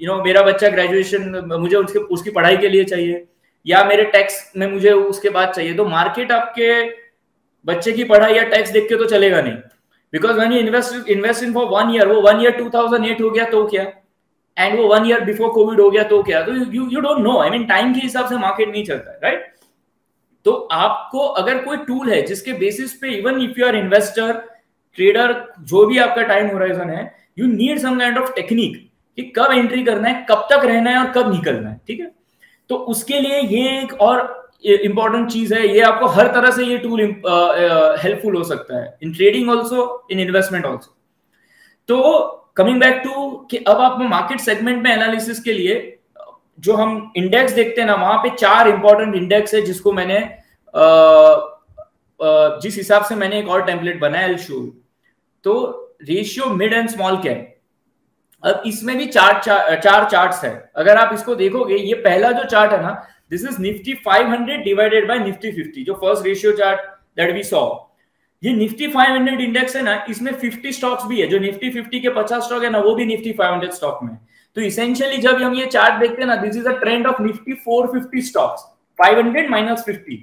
यू नो मेरा बच्चा ग्रेजुएशन मुझे उसकी पढ़ाई के लिए चाहिए, या मेरे टैक्स में मुझे उसके बाद चाहिए. तो मार्केट आपके बच्चे की पढ़ाई या टैक्स देख के तो चलेगा नहीं. Because when you invest in for 1 year, वो 1 ईयर 2008 हो गया तो क्या, एंड वो 1 ईयर बिफोर कोविड हो गया तो क्या. तो you don't know, I mean time के हिसाब से मार्केट नहीं चलता है, राइट. तो आपको अगर कोई टूल है जिसके बेसिस पे, even if you are investor, trader, जो भी आपका टाइम होराइजन है, you need some kind of technique कि कब एंट्री करना है, कब तक रहना है और कब निकलना है, ठीक है. तो उसके लिए ये एक और इंपॉर्टेंट चीज है, ये आपको हर तरह से ये टूल हेल्पफुल हो सकता है, in trading also, in investment also. तो कमिंग बैक टू कि अब आप मार्केट सेगमेंट में एनालिसिस के लिए जो हम इंडेक्स देखते हैं ना, वहां पे 4 इंपॉर्टेंट इंडेक्स है जिसको मैंने जिस हिसाब से मैंने एक और टेम्पलेट बनाया, आई विल शो यू. तो ratio mid and small cap. अब इसमें भी चार चार्ट्स है. अगर आप इसको देखोगे, ये पहला जो चार्ट है ना, this is Nifty 500 divided by Nifty 50, जो first ratio chart that we saw. ये निफ्टी 500 इंडेक्स है ना, इसमें 50 स्टॉक्स भी है. जो निफ्टी 50 के 50 स्टॉक है ना, वो भी निफ्टी 500 स्टॉक में. तो इसेंशियली जब हम ये चार्ट देखते हैं ना, this is a trend of Nifty 450 stocks, 500 minus 50.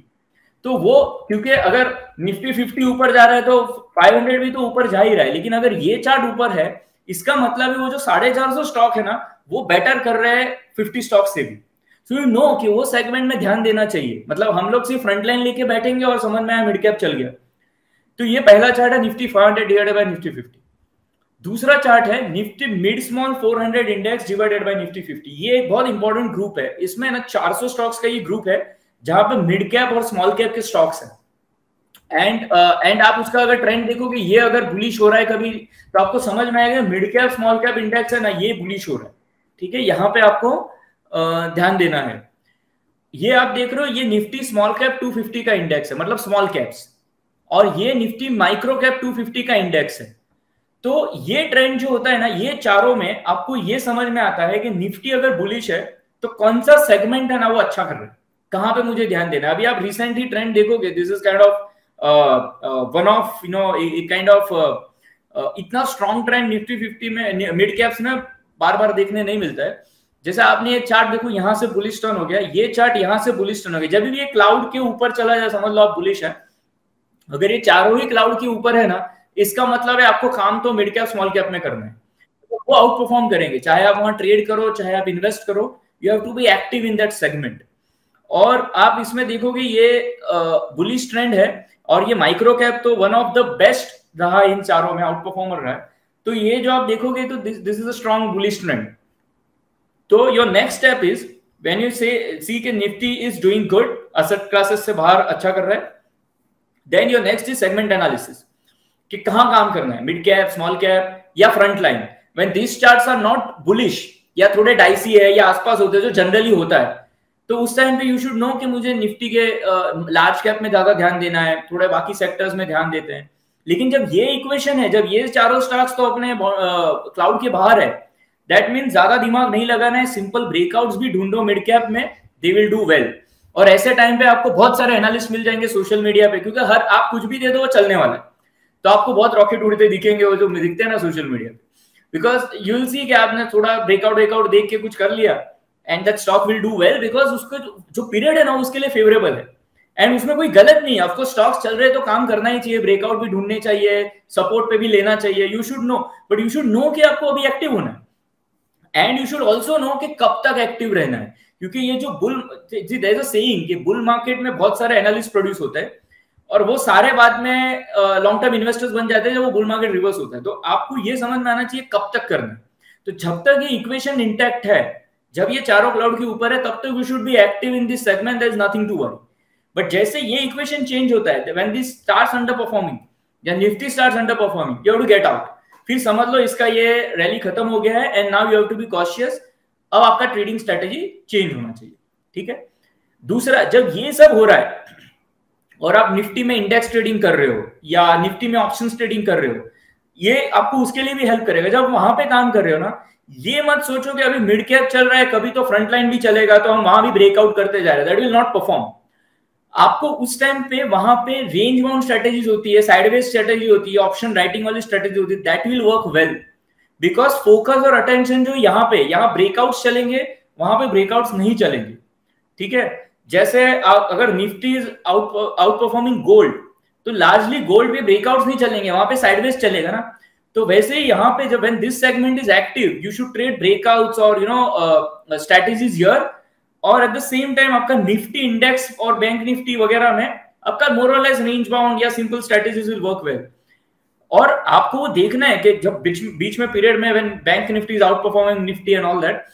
तो वो, क्योंकि अगर निफ्टी 50 ऊपर जा रहा है तो 500 भी तो ऊपर जा ही रहा है. लेकिन अगर ये चार्ट ऊपर है, इसका मतलब है वो जो 450 स्टॉक है ना, वो बेटर कर रहे हैं 50 स्टॉक से भी. सो यू नो कि वो सेगमेंट में ध्यान देना चाहिए। मतलब हम लोग सिर्फ फ्रंट लाइन लेके बैठेंगे और समझ में आया मिड कैप चल गया। तो ये पहला चार्ट है निफ्टी 500 डिवाइडेड बाय निफ्टी 50। दूसरा चार्ट है Nifty mid small 400 index divided by Nifty 50। ये एक बहुत इंपॉर्टेंट ग्रुप है। इसमें ना 400 स्टॉक्स का ये ग्रुप है जहां पे मिड कैप और स्मॉल कैप के स्टॉक्स हैं। एंड आप उसका अगर ट्रेंड देखोगे, ये अगर बुलिश हो रहा है कभी, तो आपको समझ में आएगा mid cap small cap index है ना, ये बुलिश हो रहा है। ठीक है, यहाँ पे आपको ध्यान देना है। ये आप देख रहे हो, ये निफ्टी स्मॉल कैप 250 का इंडेक्स है, मतलब स्मॉल कैप्स, और ये निफ्टी माइक्रो कैप 250 का इंडेक्स है। तो ये ट्रेंड जो होता है ना, ये चारों में आपको ये समझ में आता है कि निफ्टी अगर बुलिश है तो कौन सा सेगमेंट है ना वो अच्छा कर रहा है, कहां पे मुझे ध्यान देना है। अभी आप रिसेंटली ट्रेंड देखोगे, this is kind of one of you know kind of इतना स्ट्रॉन्ग ट्रेंड निफ्टी 50 में मिड कैप्स में बार बार देखने नहीं मिलता है। जैसे आपने ये चार्ट देखो, यहां से बुलिश टर्न हो गया, ये चार्ट यहां से बुलिश टर्न हो गया। जब भी ये क्लाउड के ऊपर चला जाए समझ लो आप बुलिश है। अगर ये चारों ही क्लाउड के ऊपर है ना, इसका मतलब है आपको काम तो मिड कैप स्मॉल कैप में करना है, तो वो आउट परफॉर्म करेंगे। चाहे आप वहां ट्रेड करो, चाहे आप इन्वेस्ट करो, you have to be active in that segment. और आप इसमें देखोगे ये बुलिश ट्रेंड है, और ये माइक्रो कैप तो वन ऑफ द बेस्ट रहा इन चारों में, आउट परफॉर्मर रहा है। तो ये जो आप देखोगे तो this is a strong bullish trend. तो your next step is when you see कि Nifty is doing good, asset classes से बाहर अच्छा कर रहा है, then your next is segment analysis कि कहां काम करना है, मिड कैप, स्मॉल कैप या front line. When this charts are not bullish या थोड़े डाइसी है या आसपास होते हैं जो जनरली होता है, तो उस टाइम पे यू शुड नो कि मुझे निफ्टी के लार्ज कैप में ज्यादा ध्यान देना है, थोड़े बाकी सेक्टर्स में ध्यान देते हैं। लेकिन जब ये इक्वेशन है, जब ये चारों स्टॉक्स तो अपने क्लाउड के बाहर है, दैट मीन ज्यादा दिमाग नहीं लगाना है, सिंपल ब्रेकआउट्स भी ढूंढो मिड कैप में, दे विल डू वेल। और ऐसे टाइम पे आपको बहुत सारे एनालिस्ट मिल जाएंगे सोशल मीडिया पे, क्योंकि हर आप कुछ भी दे दो वो चलने वाला है। तो आपको बहुत रॉकेट उड़ते दिखेंगे वो जो दिखते हैं ना सोशल मीडिया पे, बिकॉज यू विल सी कि आपने थोड़ा ब्रेकआउट देख के कुछ कर लिया, and that stock will do well, because उसका जो पीरियड है ना उसके लिए फेवरेबल है, एंड उसमें कोई गलत नहीं है। आपको स्टॉक्स चल रहे तो काम करना ही चाहिए, ब्रेकआउट भी ढूंढने चाहिए, सपोर्ट पे भी लेना चाहिए, you should know. But you should know कि आपको अभी एक्टिव होना है, and you should also know कि कब तक एक्टिव रहना है। क्योंकि ये जो bull, there is a saying कि बुल मार्केट में बहुत सारे एनालिस्ट प्रोड्यूस होते हैं, और वो सारे बाद में लॉन्ग टर्म इन्वेस्टर्स बन जाते हैं जब वो बुल मार्केट रिवर्स होता है। तो आपको ये समझ में आना चाहिए कब तक करना है। तो जब तक ये इक्वेशन इंटैक्ट है, जब ये चारों क्लाउड के ऊपर है, तब तक we should be active in this segment, there is nothing to worry. But जैसे ये इक्वेशन चेंज होता है, when this starts under performing या Nifty starts under performing, you have to get out. फिर समझ लो इसका ये रैली खत्म हो गया है, and now you have to be cautious. अब आपका ट्रेडिंग स्ट्रेटेजी चेंज होना चाहिए। ठीक है। दूसरा, जब ये सब हो रहा है और आप निफ्टी में इंडेक्स ट्रेडिंग कर रहे हो या निफ्टी में ऑप्शंस ट्रेडिंग कर रहे हो, ये आपको उसके लिए भी हेल्प करेगा। जब वहां पे काम कर रहे हो ना, ये मत सोचो कि अभी मिड कैप चल रहा है, कभी तो फ्रंट लाइन भी चलेगा तो हम वहां भी ब्रेकआउट करते जा रहे हैं, दैट विल नॉट परफॉर्म। आपको उस टाइम पे वहां पे रेंज बाउंड स्ट्रेटेजीज होती है, साइडवेज स्ट्रेटेजी होती है, ऑप्शन राइटिंग वाली स्ट्रेटेजी होती है, that will work well, because focus और अटेंशन जो यहाँ ब्रेकआउट्स चलेंगे, वहां पे ब्रेकआउट्स नहीं चलेंगे। ठीक है। जैसे अगर Nifty is out performing gold, तो लार्जली गोल्ड पे ब्रेकआउट्स नहीं चलेंगे, वहां पे साइडवेज चलेगा ना। तो वैसे ही यहाँ पे जब when this segment is active, you should trade breakouts और स्ट्रेटेजीज हियर, और एट द सेम टाइम आपका निफ्टी इंडेक्स और बैंक निफ्टी वगैरह में आपका मोर और लेस रेंज बाउंड या simple strategies will work well. और आपको वो देखना है कि जब बीच में पीरियड में when bank Nifty is out performing Nifty and all that,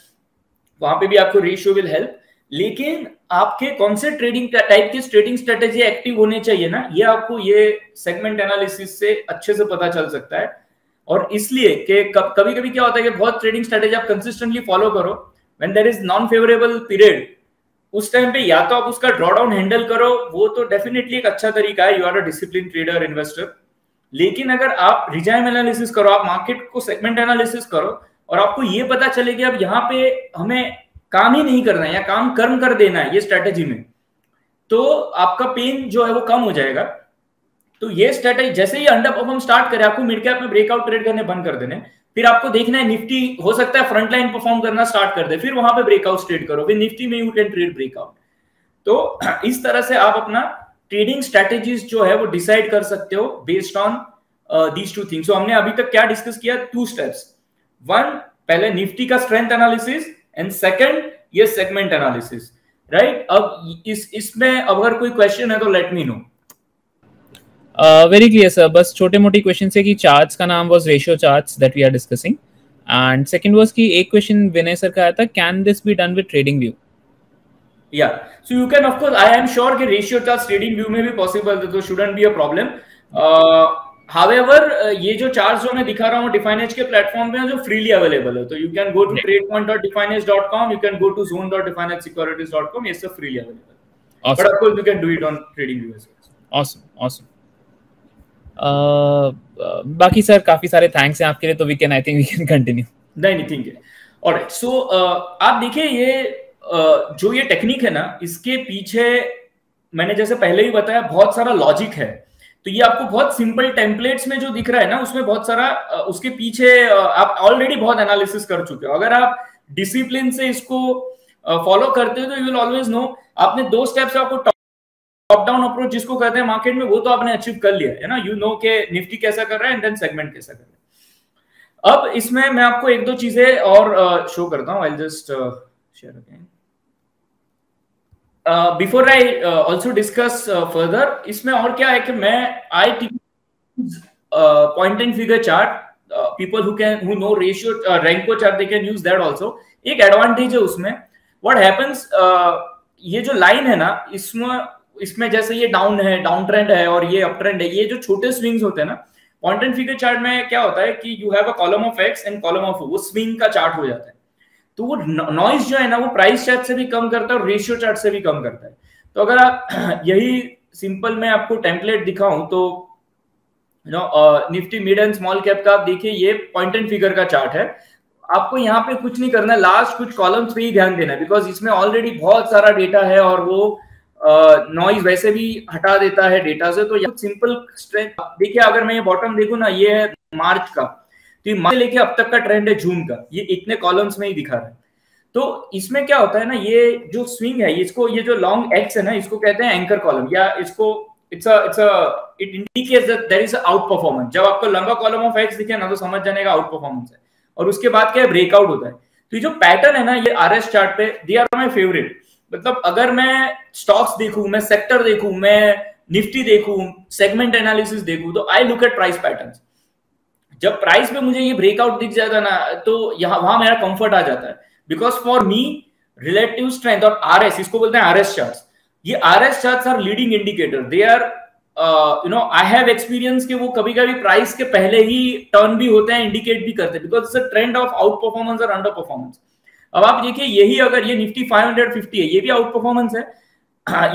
वहां पे भी आपको रेशियो विल हेल्प। लेकिन आपके कौन से ट्रेडिंग टाइप की ट्रेडिंग स्ट्रेटेजी एक्टिव होने चाहिए ना, ये आपको ये सेगमेंट एनालिसिस से अच्छे से पता चल सकता है। और इसलिए कि कभी कभी क्या होता है कि बहुत ट्रेडिंग स्ट्रेटेजी आप कंसिस्टेंटली फॉलो करो, when there is non favourable period, उस टाइम पे या तो आप उसका ड्रॉ डाउन हैंडल करो, वो तो डेफिनेटली एक अच्छा तरीका है, you are a discipline trader investor. लेकिन अगर आप रिजाइम एनालिसिस करो, आप मार्केट को सेगमेंट एनालिसिस करो, और आपको ये पता चले कि अब यहाँ पे हमें काम ही नहीं करना है या काम कर्म कर देना है ये स्ट्रेटेजी में, तो आपका पेन जो है वो कम हो जाएगा। तो ये स्ट्रेटेजी जैसे ही अंडर परफॉर्म स्टार्ट करे, आपको मिड कैप में ब्रेकआउट ट्रेड करने बंद कर देने, फिर आपको देखना है निफ्टी हो सकता है फ्रंट लाइन परफॉर्म करना स्टार्ट कर दे, फिर वहां पे ब्रेकआउट ट्रेड करो, फिर निफ्टी में यू कैन ट्रेड ब्रेकआउट। तो इस तरह से आप अपना ट्रेडिंग स्ट्रेटेजीज जो है वो डिसाइड कर सकते हो based on these two things. So हमने अभी तक क्या डिस्कस किया, 2 स्टेप्स। 1, पहले निफ्टी का स्ट्रेंथ एनालिसिस, एंड सेकंड ये सेगमेंट एनालिसिस, राइट? अब इसमें अगर कोई क्वेश्चन है तो let me know. Very clear sir, बस छोटे मोटे क्वेश्चन है कि चार्ट्स का नाम was ratio charts that we are discussing, and second was कि एक क्वेश्चन विनय सर का आया था, can this be done with TradingView? Yeah, so you can, of course, I am sure कि ratio charts trading view में भी possible है, तो shouldn't be a problem. However, ये जो charts जो मैं दिखा रहा हूँ DefineEdge के प्लेटफॉर्म पे जो freely available है, तो you can go to tradepoint.defineedge.com, you can go to zone.defineedgesecurities.com, ये सब freely available. Awesome. But of course, you can do it on trading view as well. Awesome, awesome. बाकी सर काफी सारे थैंक्स हैं आपके लिए, तो we can, I think we can continue. नहीं ठीक है। ऑलराइट, सो आप देखिए ये जो ये टेक्निक है ना, इसके पीछे मैंने जैसे पहले ही बताया बहुत सारा लॉजिक है। तो ये आपको बहुत सिंपल टेम्पलेट्स में जो दिख रहा है ना, उसमें बहुत सारा उसके पीछे आप ऑलरेडी बहुत एनालिसिस कर चुके हो। अगर आप डिसिप्लिन से इसको फॉलो करते हो तो यू विल ऑलवेज नो। आपने 2 स्टेप्स आपको टॉप डाउन अप्रोच जिसको कहते हैं मार्केट में, वो तो आपने अचीव कर लिया है ना। यू नो के निफ्टी कैसा कर रहा है एंड देन सेगमेंट कैसा कर रहा है। अब इसमें मैं आपको 1-2 चीजें और शो करता हूं। I just share again before I also discuss further. इसमें और क्या है कि मैं I point and figure chart, people who know ratio Renko chart, they can use that also. एक एडवांटेज है उसमें। व्हाट हैपेंस, ये जो लाइन है ना, इसमें जैसे ये डाउन है, डाउन ट्रेंड है और ये अप ट्रेंड है, ये जो छोटे स्विंग्स होते हैं ना, पॉइंट एंड फिगर चार्ट में क्या होता है कि you have a column of x and column of, वो स्विंग का चार्ट हो जाता है। तो वो नॉइज जो है ना, वो प्राइस चार्ट से भी कम करता है और रेशियो चार्ट से भी कम करता है। तो अगर आप यही सिंपल मैं आपको टेम्पलेट दिखाऊं तो Nifty mid and small cap का आप देखिए, ये पॉइंट एंड फिगर का चार्ट है। आपको यहाँ पे कुछ नहीं करना है, लास्ट कुछ कॉलम्स पे ही ध्यान देना है, बिकॉज इसमें ऑलरेडी बहुत सारा डेटा है और वो नॉइज वैसे भी हटा देता है डेटा से। तो ये सिंपल स्ट्रेंथ देखिए, अगर मैं ये बॉटम देखूं ना, ये है मार्च का, तो मार्च लेके अब तक का ट्रेंड है जून का, ये इतने कॉलम्स में ही दिखा रहा है। तो इसमें क्या होता है ना, ये जो स्विंग है, इसको ये जो लॉन्ग एक्स है ना, इसको कहते हैं एंकर कॉलम, या इसको it indicates that there is out performance. जब आपको लंबा कॉलम ऑफ एक्स दिखे ना, तो समझ जाने का आउट परफॉर्मेंस है। और उसके बाद क्या ब्रेकआउट होता है। तो ये जो पैटर्न है ना, ये आरएस चार्ट पे, दे आर माय फेवरेट। मतलब अगर मैं स्टॉक्स देखूं, मैं सेक्टर देखूं, मैं निफ्टी देखूं, सेगमेंट एनालिसिस देखूं, तो आई लुक एट प्राइस पैटर्न्स। जब प्राइस पे मुझे ये ब्रेकआउट दिख जाता है ना, तो वहां मेरा कंफर्ट आ जाता है। Because for me relative strength और आरएस, इसको बोलते हैं आरएस चार्ट्स, ये RS charts are leading indicator. They are I have experience कि वो कभी कभी प्राइस के पहले ही टर्न भी होते हैं, इंडिकेट भी करते हैं, because it's a trend of out performance और अंडर परफॉर्मेंस। अब आप देखिए, यही अगर ये निफ्टी 550 है, ये भी आउट परफॉर्मेंस है,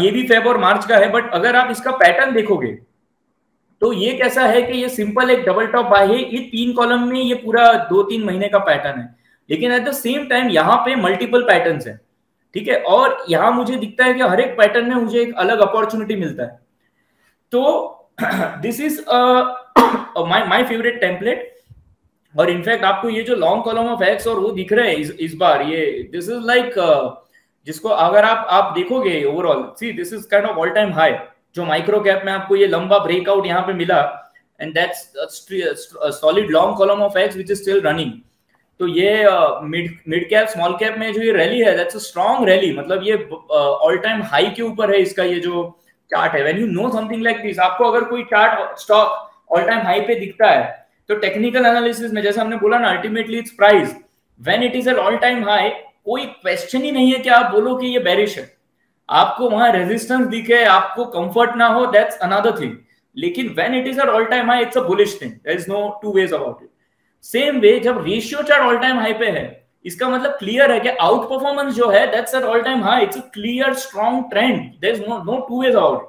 ये भी फेब और मार्च का है। बट अगर आप इसका पैटर्न देखोगे तो ये कैसा है कि ये सिंपल एक डबल टॉप बाय है, ये 3 कॉलम में ये पूरा 2-3 महीने का पैटर्न है। लेकिन एट द सेम टाइम यहाँ पे मल्टीपल पैटर्न्स है, ठीक है, और यहां मुझे दिखता है कि हर एक पैटर्न में मुझे एक अलग अपॉर्चुनिटी मिलता है। तो this is my favourite template. और इनफैक्ट आपको ये जो लॉन्ग कॉलम ऑफ एक्स और वो दिख रहे हैं इस बार, ये दिस इज लाइक, जिसको अगर आप देखोगे overall, see this is kind of all time high. जो माइक्रो कैप में आपको ये लंबा ब्रेकआउट यहाँ पे मिला, and that's solid long column of x which is still running. तो ये मिड कैप स्मॉल कैप में जो ये रैली है, दैट्स अ स्ट्रॉन्ग रैली। मतलब ये ऑल टाइम हाई के ऊपर है इसका ये जो चार्ट है। When you know something like this, आपको अगर कोई chart stock all time high पे दिखता है, तो टेक्निकल एनालिसिस में जैसे हमने बोला ना, ultimately it's price. When it is at all time high, कोई क्वेश्चन ही नहीं है कि आप बोलो कि ये बेरिश है। आपको वहां रेजिस्टेंस दिखे, आपको कंफर्ट ना हो, दैट्स अनदर थिंग। लेकिन when it is at all time high, it's a bullish thing, there is no two ways about it. Same way जब ratio chart all time high पे है, इसका मतलब क्लियर है कि आउट परफॉर्मेंस जो है that's at all time high, it's a clear strong trend, there is no two ways about it.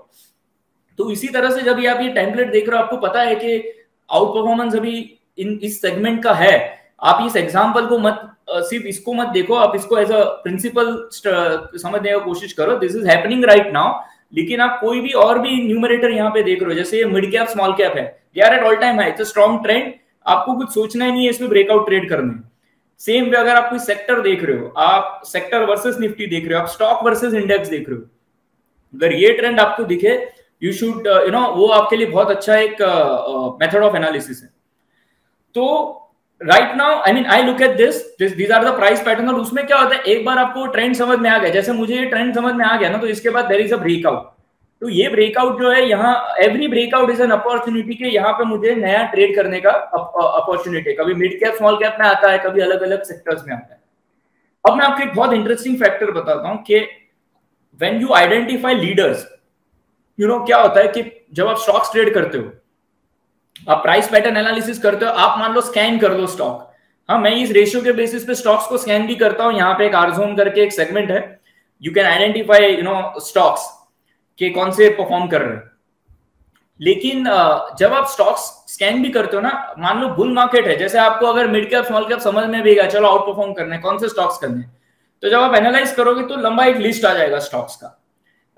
तो इसी तरह से जब आप ये टेम्पलेट देख रहे हो, आपको पता है कि आउट परफॉर्मेंस अभी इस सेगमेंट का है। आप इस एग्जांपल को मत, सिर्फ इसको मत देखो, आप इसको एज अ प्रिंसिपल समझने की कोशिश करो, this is happening right now. लेकिन आप कोई भी और भी न्यूमरेटर यहाँ पे देख रहे हो, जैसे मिड कैप स्मॉल कैप है, they are at all time high, it's a strong trend. आपको कुछ सोचना ही नहीं है इसमें ब्रेकआउट ट्रेड करने। सेम वे अगर आप कोई सेक्टर देख रहे हो, आप सेक्टर वर्सेस निफ्टी देख रहे हो, आप स्टॉक वर्सेस इंडेक्स देख रहे हो, अगर ये ट्रेंड आपको दिखे, यू शुड वो आपके लिए बहुत अच्छा एक मेथड ऑफ एनालिसिस है। तो right now I mean I look at these are the price pattern, और उसमें क्या होता है, एक बार आपको ट्रेंड समझ में आ गया, जैसे मुझे ये ट्रेंड समझ में आ गया ना, तो इसके बाद देयर इज अ ब्रेकआउट। तो ये ब्रेकआउट जो है, यहाँ every breakout is an opportunity के यहाँ पे मुझे नया ट्रेड करने का अपॉर्चुनिटी। कभी मिड कैप स्मॉल कैप में आता है, कभी अलग अलग सेक्टर्स में आता है। अब मैं आपको एक बहुत इंटरेस्टिंग फैक्टर बताता हूँ कि when you identify leaders, you know क्या होता है कि जब आप स्टॉक्स ट्रेड करते हो, आप प्राइस पैटर्न एनालिसिस करते हो, आप मान लो स्कैन कर लो स्टॉक। हाँ, मैं इस रेशियो के बेसिस पे स्टॉक्स को स्कैन भी करता हूँ। यहाँ पे एक आरजोन करके एक सेगमेंट है, you can identify you know stocks के कौन से परफॉर्म कर रहे हैं। लेकिन जब आप स्टॉक्स स्कैन भी करते हो ना, मान लो बुल मार्केट है, जैसे आपको अगर मिड कैप स्मॉल कैप समझ में भी गया, चलो आउट परफॉर्म करने कौन से स्टॉक्स करने, तो जब आप एनालाइज करोगे तो लंबा एक लिस्ट आ जाएगा स्टॉक्स का।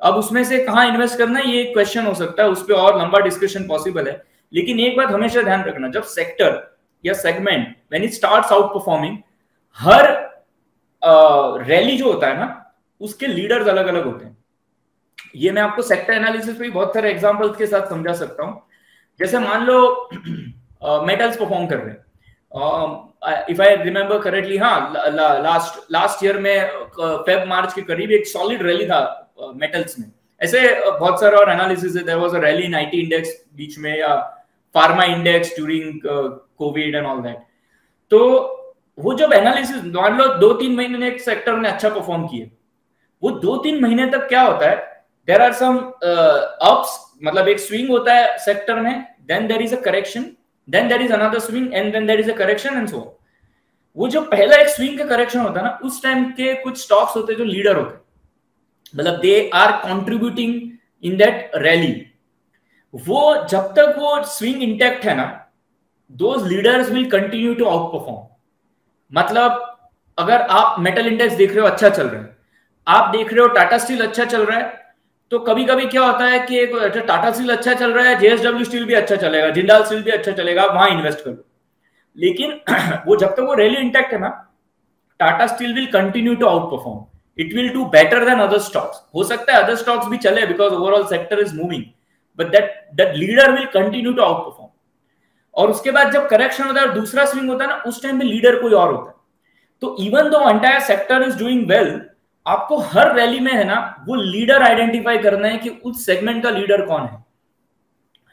अब उसमें से कहाँ इन्वेस्ट करना है, ये एक क्वेश्चन हो सकता है, उस पर और लंबा डिस्कशन पॉसिबल है। लेकिन एक बात हमेशा ध्यान रखना, जब सेक्टर या segment when it starts out performing, her rally जो होता है ना, उसके लीडर्स अलग अलग होते हैं। ये मैं आपको सेक्टर एनालिसिस पे बहुत सारे एग्जांपल्स के साथ समझा सकता हूं। जैसे मान लो मेटल्स परफॉर्म कर रहे हैं, इफ आई रिमेंबर करेक्टली, हाँ लास्ट ईयर में फेब मार्च के करीब एक सॉलिड रैली था मेटल्स में। ऐसे बहुत सारे और एनालिसिस है, there was a rally in IT index बीच में, या pharma index during covid and all that. तो वो जब एनालिसिस, मान लो 2-3 महीने एक सेक्टर ने अच्छा परफॉर्म किया, वो 2-3 महीने तक क्या होता है, देयर आर सम अप्स, मतलब एक स्विंग होता है सेक्टर में, then there is a correction, then there is another swing, and then there is a correction and so. वो जो पहला एक स्विंग का करेक्शन होता है ना, उस टाइम के कुछ स्टॉक्स होते हैं जो लीडर होते हैं, मतलब they are contributing in that rally. वो जब तक वो स्विंग इंटैक्ट है ना, those leaders will continue to outperform. मतलब अगर आप मेटल इंडेक्स देख रहे हो अच्छा चल रहा है, आप देख रहे हो टाटा स्टील अच्छा चल रहा है, तो कभी कभी क्या होता है कि टाटा स्टील अच्छा चल रहा है, जेएसडब्ल्यू स्टील भी अच्छा चलेगा, जिंदाल स्टील भी अच्छा चलेगा, वहां इन्वेस्ट करो। लेकिन वो जब तक वो रैली इंटैक्ट है ना, Tata Steel will continue to outperform, it will do better than other stocks. हो सकता है अदर स्टॉक्स भी चले because overall sector is moving, but that leader will continue to outperform. और उसके बाद जब करेक्शन होता है, दूसरा स्विंग होता है ना, उस टाइम पे लीडर कोई और होता है। तो even though entire sector is doing well, आपको हर रैली में है ना वो लीडर आइडेंटिफाई करना है कि उस सेगमेंट का लीडर कौन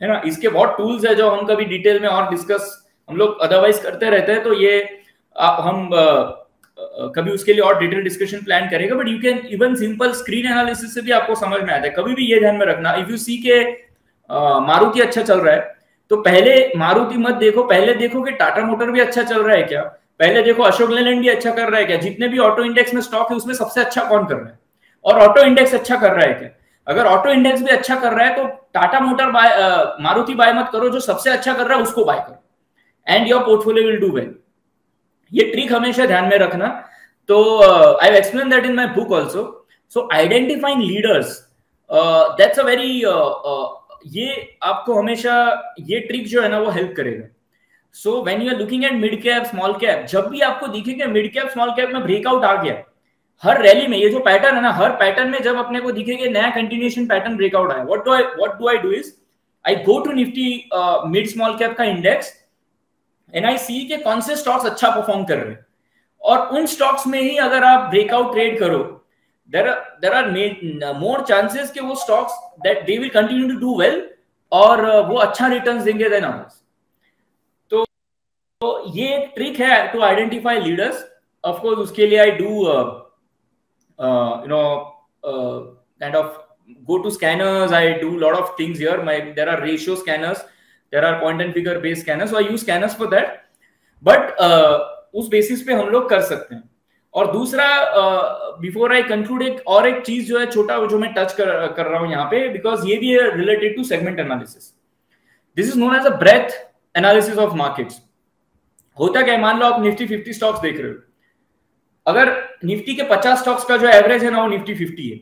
है ना। इसके बहुत टूल्स है जो हम कभी डिटेल में और डिस्कस हम लोग अदरवाइज करते रहते हैं, तो ये हम कभी उसके लिए और डिटेल डिस्कशन प्लान करेगा। But you can even simple screen analysis से भी आपको समझ में आता है। कभी भी ये ध्यान में रखना, इफ यू सी के मारुति अच्छा चल रहा है, तो पहले मारुति मत देखो, पहले देखो कि टाटा मोटर भी अच्छा चल रहा है क्या, पहले देखो अशोक लेलैंड भी अच्छा कर रहा है क्या, जितने भी ऑटो इंडेक्स में स्टॉक है उसमें सबसे अच्छा कौन कर रहा है, और ऑटो इंडेक्स अच्छा कर रहा है क्या। अगर ऑटो इंडेक्स भी अच्छा कर रहा है तो टाटा मोटर मारुति बाय मत करो, जो सबसे अच्छा कर रहा है उसको बाय करो, and your portfolio will do well. ये ट्रिक हमेशा ध्यान में रखना। तो I have explain that in my book also. So identifying leaders, that's a very, ये आपको हमेशा ये ट्रिक जो है ना वो हेल्प करेगा। So when you are looking at mid cap small cap, जब भी आपको दिखे कि मिड कैप स्मॉल कैप में ब्रेकआउट आ गया हर रैली में, ये जो पैटर्न है ना, हर पैटर्न में जब अपने को दिखे कि नया कंटिन्यूएशन पैटर्न ब्रेकआउट आया, what do I do is I go to Nifty mid small cap का इंडेक्स एंड आई सी के कौन से स्टॉक्स अच्छा परफॉर्म कर रहे हैं, और उन स्टॉक्स में ही अगर आप ब्रेकआउट ट्रेड करो, there are more chances कि वो stocks that they will continue to do well और वो अच्छा रिटर्न्स देंगे देन अदर्स। तो ये एक ट्रिक है to identify leaders. Of course उसके लिए I do kind of go to scanners, I do lot of things here, there are ratio scanners, there are point and figure based scanners, so I use scanners for that, but उस बेसिस पे हम लोग कर सकते हैं। और दूसरा, बिफोर आई कंक्लूड, एक चीज जो है छोटा जो मैं टच कर रहा हूं यहाँ पे, बिकॉज ये भी है related to segment analysis. This is known as a breadth analysis of markets. होता क्या है, मान लो आप निफ्टी 50 स्टॉक्स देख रहे हो, अगर निफ्टी के 50 स्टॉक्स का जो एवरेज है ना वो निफ्टी 50 है,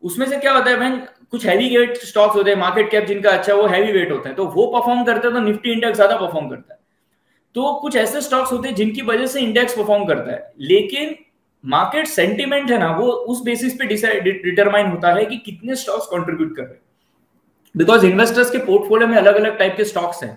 उसमें से क्या होता है, व्हेन कुछ हैवी वेट स्टॉक्स होते हैं, मार्केट कैप जिनका अच्छा वो हैवी वेट होता है, तो वो परफॉर्म करते हैं तो निफ्टी इंडेक्स ज्यादा परफॉर्म करता है। तो कुछ ऐसे स्टॉक्स होते हैं जिनकी वजह से इंडेक्स परफॉर्म करता है, लेकिन मार्केट सेंटीमेंट है ना वो उस बेसिस पे डिटरमाइन होता है कि कितने स्टॉक्स कंट्रीब्यूट कर रहे हैं, बिकॉज इन्वेस्टर्स के पोर्टफोलियो में अलग अलग टाइप के स्टॉक्स हैं।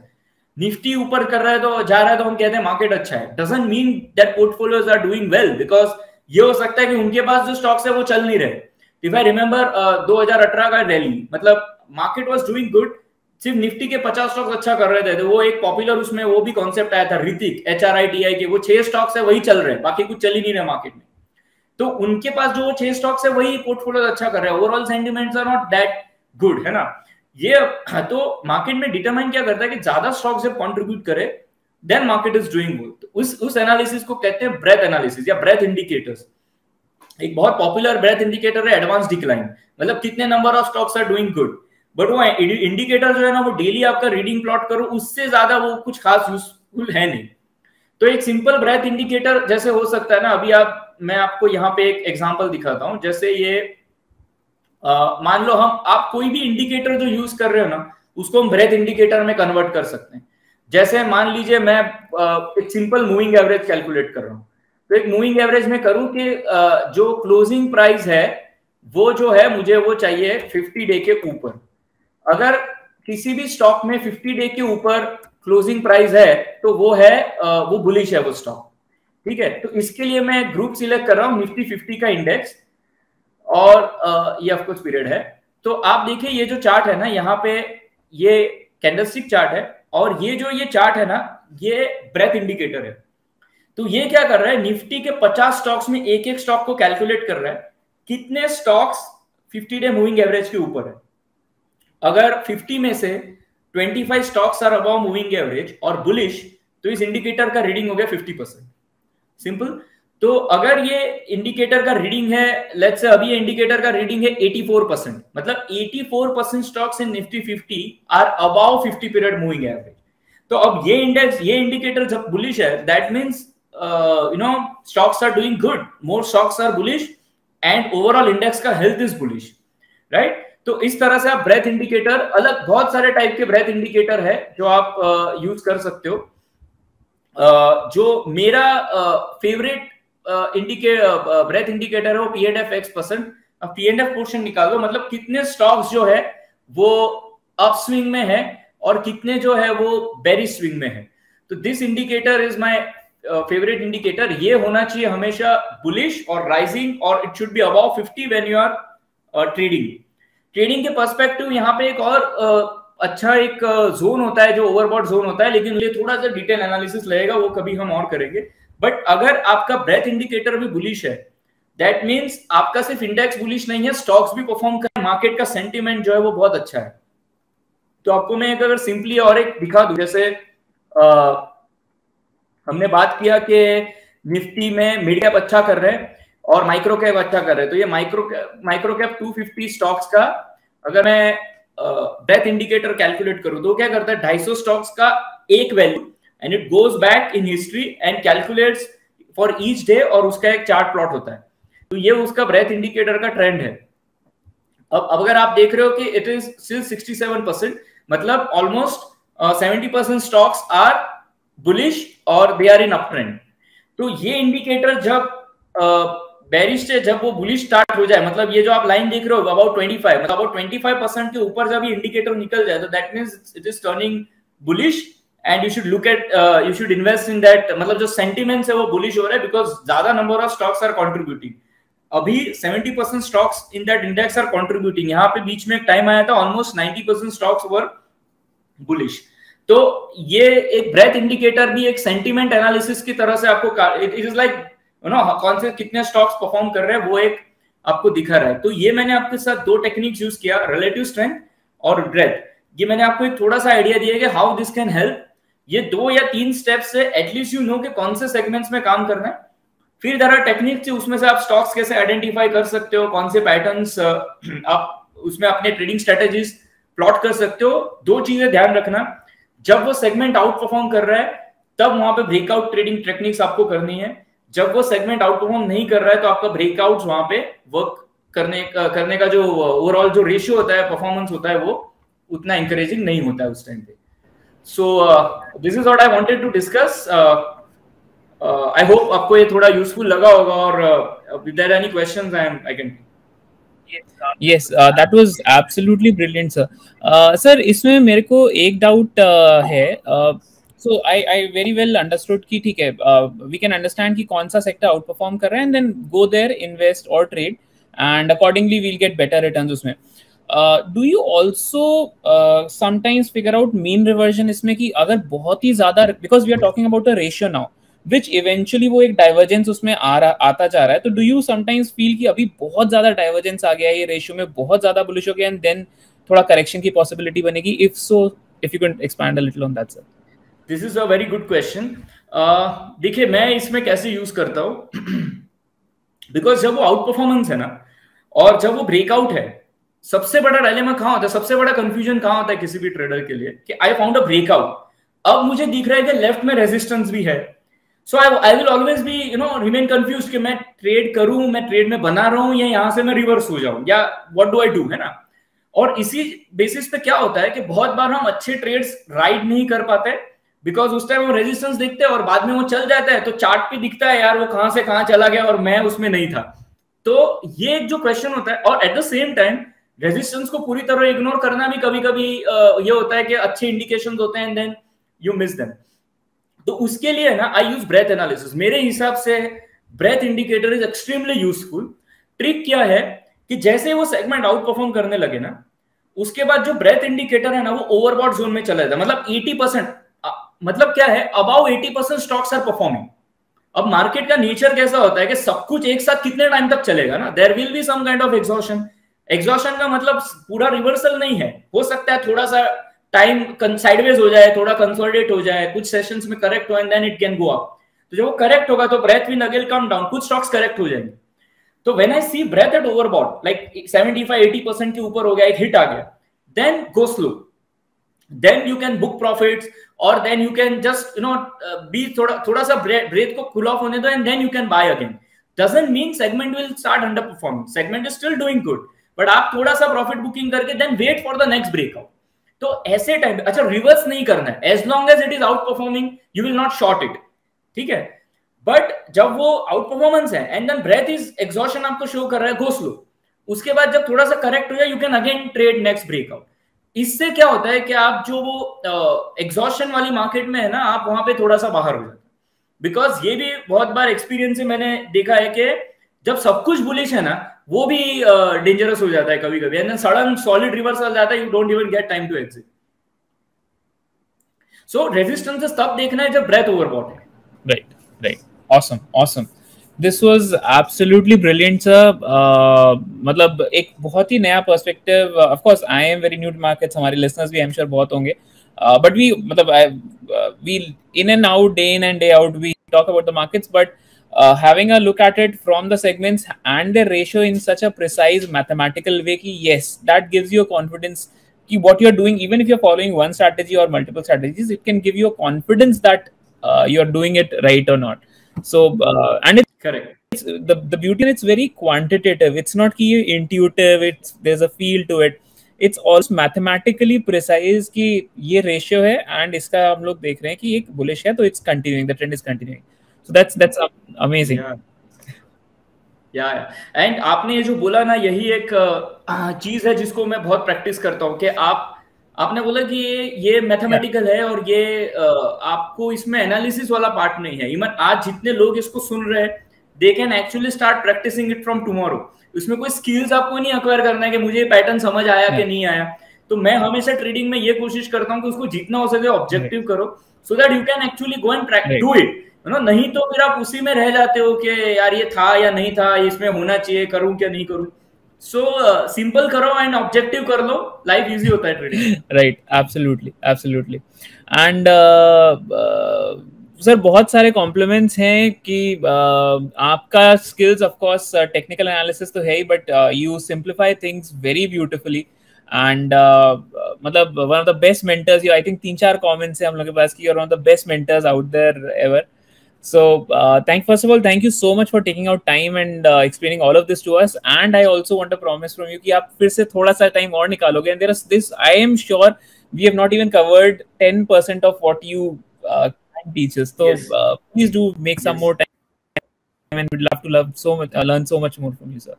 निफ्टी ऊपर कर रहा है तो जा रहा है तो हम कहते हैं मार्केट अच्छा है, doesn't mean that portfolios are doing well, because ये हो सकता है कि उनके पास जो स्टॉक्स है वो चल नहीं रहे। इफ आई रिमेंबर 2018 का रैली, मतलब मार्केट वाज डूइंग गुड, सिर्फ निफ्टी के 50 स्टॉक्स अच्छा कर रहे थे, तो वो एक पॉपुलर उसमें वो भी कॉन्सेप्ट आया था ऋतिक HRITI के, वो 6 स्टॉक्स है वही चल रहे हैं, बाकी कुछ चल ही नहीं रहे मार्केट में। तो उनके पास जो 6 स्टॉक्स है वही पोर्टफोलियो अच्छा कर रहे हैं, overall sentiments are not that good, है ना। ये तो मार्केट में डिटरमाइन क्या करता है कि ज्यादा स्टॉक्स जब कंट्रीब्यूट करे then market is doing good. उस एनालिसिस को कहते हैं ब्रेथ एनालिसिस या ब्रेथ इंडिकेटर्स। एक बहुत पॉपुलर ब्रेथ इंडिकेटर है एडवांस डिक्लाइन, मतलब कितने number of stocks are doing good, but वो इंडिकेटर जो है ना वो डेली आपका रीडिंग प्लॉट करो, उससे ज्यादा वो कुछ खास यूजफुल है नहीं। तो एक सिंपल ब्रेथ इंडिकेटर जैसे हो सकता है ना, अभी मैं आपको यहाँ पे एक एग्जांपल दिखाता हूं। जैसे ये मान लो आप कोई भी इंडिकेटर जो यूज कर रहे हो ना उसको हम ब्रेथ इंडिकेटर में कन्वर्ट कर सकते हैं। जैसे मान लीजिए मैं एक सिंपल मूविंग एवरेज कैलकुलेट कर रहा हूं, तो एक मूविंग एवरेज में करूं कि जो क्लोजिंग प्राइस है वो जो है मुझे वो चाहिए 50 डे के ऊपर। अगर किसी भी स्टॉक में 50 डे के ऊपर क्लोजिंग प्राइस है तो वो है वो बुलिश है वो स्टॉक, ठीक है। तो इसके लिए मैं ग्रुप सिलेक्ट कर रहा हूं निफ्टी 50 का इंडेक्स, और ये ऑफ कोर्स पीरियड है। तो आप देखिए ये जो चार्ट है ना, यहाँ पे ये कैंडलस्टिक चार्ट है, और ये जो ये चार्ट है ना ये ब्रेथ इंडिकेटर है। तो ये क्या कर रहा है, निफ्टी के 50 स्टॉक्स में एक एक स्टॉक को कैलकुलेट कर रहा है कितने स्टॉक्स 50 डे मूविंग एवरेज के ऊपर है। अगर 50 में से 25 stocks are above moving average और बुलिश, तो इस इंडिकेटर का रीडिंग हो गया 50%। सिंपल। तो अगर ये इंडिकेटर का रीडिंग है, लेट्स से अभी ये इंडिकेटर का रीडिंग है 84%, मतलब 84% stocks in Nifty 50 are above 50 period moving average. तो अब ये इंडेक्स, ये इंडिकेटर जब बुलिश है, that means stocks are doing good, more stocks are bullish and overall index का हेल्थ इज बुलिश, राइट। तो इस तरह से आप ब्रेथ इंडिकेटर, अलग बहुत सारे टाइप के ब्रेथ इंडिकेटर है जो आप यूज कर सकते हो। जो मेरा फेवरेट ब्रेथ इंडिकेटर है वो P&F अब P&F पोर्शन निकाल दो, मतलब कितने स्टॉक्स जो है वो अप स्विंग में है और कितने जो है वो बेरिश स्विंग में है। तो this indicator is my favourite indicator. ये होना चाहिए हमेशा बुलिश और राइजिंग, और it should be above 50 when you are trading के पर्सपेक्टिव। यहाँ पे एक और अच्छा एक जोन होता है जो ओवरबॉट जोन होता है, लेकिन ये थोड़ा सा डिटेल एनालिसिस लगेगा, वो कभी हम और करेंगे। बट अगर आपका ब्रेथ इंडिकेटर भी बुलिश है, दैट मींस आपका सिर्फ इंडेक्स बुलिश नहीं है, स्टॉक्स भी परफॉर्म कर, मार्केट का सेंटीमेंट जो है वो बहुत अच्छा है। तो आपको मैं अगर सिंपली और एक दिखा दूं, जैसे हमने बात किया कि निफ्टी में मिड कैप अच्छा कर रहे हैं और माइक्रो कैप अच्छा कर रहे हैं। तो ये माइक्रो कैप 250 स्टॉक्स का अगर मैं ब्रेथ इंडिकेटर कैलकुलेट करूं तो क्या करता है, 250 स्टॉक्स का एक value and it goes back in history and calculates for each day, और उसका एक चार्ट प्लॉट होता है। तो ये उसका ब्रेथ इंडिकेटर का ट्रेंड है। अब अगर आप देख रहे हो कि इट इज स्टिल 67%, मतलब ऑलमोस्ट 70% स्टॉक्स आर बुलिश और they are in uptrend. तो ये इंडिकेटर जब बेरिश से जब वो बुलिश स्टार्ट हो जाए, मतलब ये जो आप लाइन देख रहे हो अबाउट 25, मतलब अबाउट 25% के ऊपर जब ये इंडिकेटर निकल जाए, तो that means it is turning bullish and you should look at, you should invest in that. मतलब जो सेंटीमेंट्स है वो बुलिश हो रहा है बिकॉज ज्यादा number of stocks are contributing. अभी 70% stocks in that index are contributing. यहाँ पे बीच में एक टाइम आया था ऑलमोस्ट 90% स्टॉक्स वर बुलिश। तो ये एक ब्रेथ इंडिकेटर भी एक सेंटीमेंट एनालिसिस की तरह से आपको, इट इज लाइक कौन से कितने स्टॉक्स परफॉर्म कर रहे हैं वो एक आपको दिखा रहा है। तो ये मैंने आपके साथ दो टेक्निक्स यूज किया, रिलेटिव स्ट्रेंथ और ब्रेथ। ये मैंने आपको एक थोड़ा सा आइडिया दिया कि हाउ दिस कैन हेल्प। ये 2 या 3 स्टेप्स से एटलीस्ट यू नो कि कौन से सेगमेंट्स में काम करना है। फिर देयर आर टेक्निक्स, उसमें से आप स्टॉक्स कैसे आइडेंटिफाई कर सकते हो, कौन से पैटर्न्स आप उसमें अपने ट्रेडिंग स्ट्रेटेजीज प्लॉट कर सकते हो। 2 चीजें ध्यान रखना, जब वो सेगमेंट आउट परफॉर्म कर रहा है तब वहां पे ब्रेकआउट ट्रेडिंग टेक्निक्स आपको करनी है। जब वो सेगमेंट आउट परफॉर्म नहीं कर रहा है तो आपका ब्रेकआउट वहां पे वर्क करने का जो ओवरऑल जो रेशियो होता है, परफॉर्मेंस होता है, वो उतना इंकरेजिंग नहीं होता है उस टाइम पे। So this is what I wanted to discuss. I hope आपको ये थोड़ा यूजफुल लगा होगा, और if there are any questions I can. Yes, that was absolutely brilliant, sir. Sir, इसमें मेरे को एक डाउट है. So I very well understood कि ठीक है, we can understand कि कौन सा सेक्टर आउट परफॉर्म कर रहा है, and then go there, invest or trade, and accordingly we'll get better returns उसमें. Do you also sometimes figure out mean reversion इसमें कि अगर बहुत ही ज्यादा, because we are talking about a ratio now, which eventually वो एक डाइवर्जेंस उसमें आता जा रहा है, तो डू यू समटाइम्स फील कि अभी बहुत ज्यादा डाइवर्जेंस आ गया है, ये रेशियो में बहुत ज्यादा बुलिश हो गया, एंड देन थोड़ा करेक्शन की पॉसिबिलिटी बनेगी? If so, if you can expand a little on that, sir. This is a very good question. देखिए मैं इसमें कैसे यूज करता हूँ. बिकॉज जब वो आउट परफॉर्मेंस है ना, और जब वो ब्रेकआउट है, सबसे बड़ा डायलेमा कहाँ होता है, सबसे बड़ा कंफ्यूजन कहाँ होता है किसी भी ट्रेडर के लिए, कि आई फाउंड अ ब्रेकआउट. अब मुझे दिख रहा है कि लेफ्ट में रेजिस्टेंस भी है. So I will always be remain confuse कि मैं ट्रेड करूं, मैं ट्रेड में बना रहा हूं, या यहां से मैं रिवर्स हो जाऊं, या व्हाट डू आई डू, है ना. और इसी बेसिस पे क्या होता है कि बहुत बार हम अच्छे ट्रेड्स राइड नहीं कर पाते, बिकॉज उस टाइम हम रेजिस्टेंस देखते हैं और बाद में वो चल जाता है, तो चार्ट पे दिखता है यार वो कहां से कहां चला गया और मैं उसमें नहीं था. तो ये जो क्वेश्चन होता है, और eight the same time resistance को पूरी तरह इग्नोर करना भी कभी कभी ये होता है कि अच्छे इंडिकेशंस होते हैं and then you miss them. तो उसके लिए ना आई यूज ब्रेथ एनालिसिस. मेरे हिसाब से breadth indicator is extremely useful. Trick क्या है कि जैसे वो सेगमेंट आउट परफॉर्म करने लगे ना, उसके बाद जो ब्रेथ इंडिकेटर है ना वो ओवरबॉट जोन में चला जाता है. मतलब 80%, मतलब क्या है, अबाउ 80% स्टॉक्स आर परफॉर्मिंग. अब मार्केट का नेचर कैसा होता है कि सब कुछ एक साथ कितने टाइम तक चलेगा ना, there will be some kind of exhaustion. Exhaustion का मतलब पूरा रिवर्सल नहीं है, हो सकता है थोड़ा सा टाइम साइडवेज हो जाए, थोड़ा कंसोलिडेट हो जाए, कुछ सेशंस में करेक्ट हो and then it can go up. तो जब वो करेक्ट होगा तो breadth will again come down, कुछ स्टॉक्स करेक्ट हो जाएंगे. तो when I see breadth at overbought like 75-80% के ऊपर हो गया, एक हिट आ गया, then go slow, then you can book profits, or then you can just be थोड़ा सा breath को cool off होने दो, and then you can buy again. Doesn't mean segment will start underperforming, segment is still doing good, but आप थोड़ा सा profit booking करके then wait for the next breakout. तो ऐसे टाइम अच्छा रिवर्स नहीं करना है, as long as it is outperforming you will not short it, ठीक है. बट जब वो आउट परफॉर्मेंस है and then breadth is exhaustion आपको शो कर रहा है, गो स्लो. उसके बाद जब थोड़ा सा करेक्ट हो जाए you can again trade next breakout. इससे क्या होता है कि आप जो वो एग्जॉशन वाली मार्केट में है ना, आप वहां पे थोड़ा सा बाहर हो जाते हैं. बिकॉज ये भी बहुत बार एक्सपीरियंस से मैंने देखा है कि जब सब कुछ बुलिश है ना, वो भी डेंजरस हो जाता है कभी कभी, and then sudden solid reversal जाता है, you don't even get time to exit. So resistances तब देखना है जब ब्रेथ ओवरबॉट है. Right, right. awesome. This was absolutely brilliant, sir. मतलब एक बहुत ही नया perspective. Of course, I am very new to markets. हमारे listeners भी I'm sure बहुत होंगे. But we मतलब we in and out, day in and day out, we talk about the markets. But having a look at it from the segments and the ratio in such a precise mathematical way, कि yes, that gives you a confidence कि what you're doing, even if you're following one strategy or multiple strategies, it can give you a confidence that you're doing it right or not. So and it's correct. It's the beauty, it's very quantitative. It's not कि intuitive. There's a feel to it. It's also mathematically precise कि ये ratio है and इसका हम लोग देख रहे हैं कि एक bullish है, तो it's continuing, the trend is continuing. So that's amazing. या एंड आपने ये जो बोला ना, यही एक चीज है जिसको मैं बहुत प्रैक्टिस करता हूँ कि आपने बोला कि ये मैथमेटिकल है और ये आपको इसमें एनालिसिस वाला पार्ट नहीं है. इवन आज जितने लोग इसको सुन रहे हैं, they can actually start practising it from tomorrow. इसमें कोई स्किल्स आपको नहीं एक्वायर करना है कि मुझे पैटर्न समझ आया कि नहीं आया. तो मैं हमेशा ट्रेडिंग में ये कोशिश करता हूँ कि उसको जितना हो सके ऑब्जेक्टिव करो, so that you can actually go and do it. नहीं तो फिर आप उसी में रह जाते हो कि यार ये था या नहीं था, इसमें होना चाहिए, करूं क्या नहीं करूं. सो सिंपल करो एंड ऑब्जेक्टिव कर लो, लाइफ इजी होता है trading. Right, absolutely. And sir बहुत सारे कॉम्प्लीमेंट्स हैं कि आपका skills of course technical analysis तो है ही, but you simplify things very beautifully. And मतलब one of the best mentors, I think 3-4 comments है हम लोग के पास कि you are one of the best mentors out there ever. So first of all, thank you so much for taking out time and explaining all of this to us. And I also want a promise from you कि आप फिर से थोड़ा सा time और निकालोगे. And there is this, I am sure we have not even covered 10% of what you teach us. So Yes. Please do make some more time, and we'd love to learn so much more from you, sir.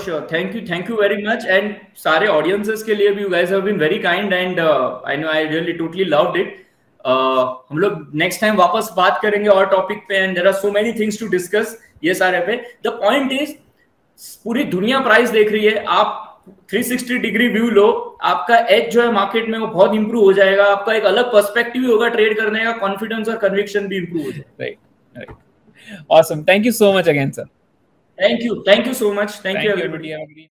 Sure. Thank you very much. And सारे audiences के लिए भी you guys have been very kind and I know I really totally loved it. हम लोग next time वापस बात करेंगे और topic पे and there are so many things to discuss ये सारे पे. The point is पूरी दुनिया प्राइस देख रही है, आप 360 डिग्री व्यू लो, आपका एज जो है मार्केट में वो बहुत इंप्रूव हो जाएगा, आपका एक अलग पर्सपेक्टिव होगा ट्रेड करने का, कॉन्फिडेंस और कन्विक्शन भी इंप्रूव हो जाएगा. Right. Awesome. Thank you so much again, sir. Thank you so much. Thank you everybody.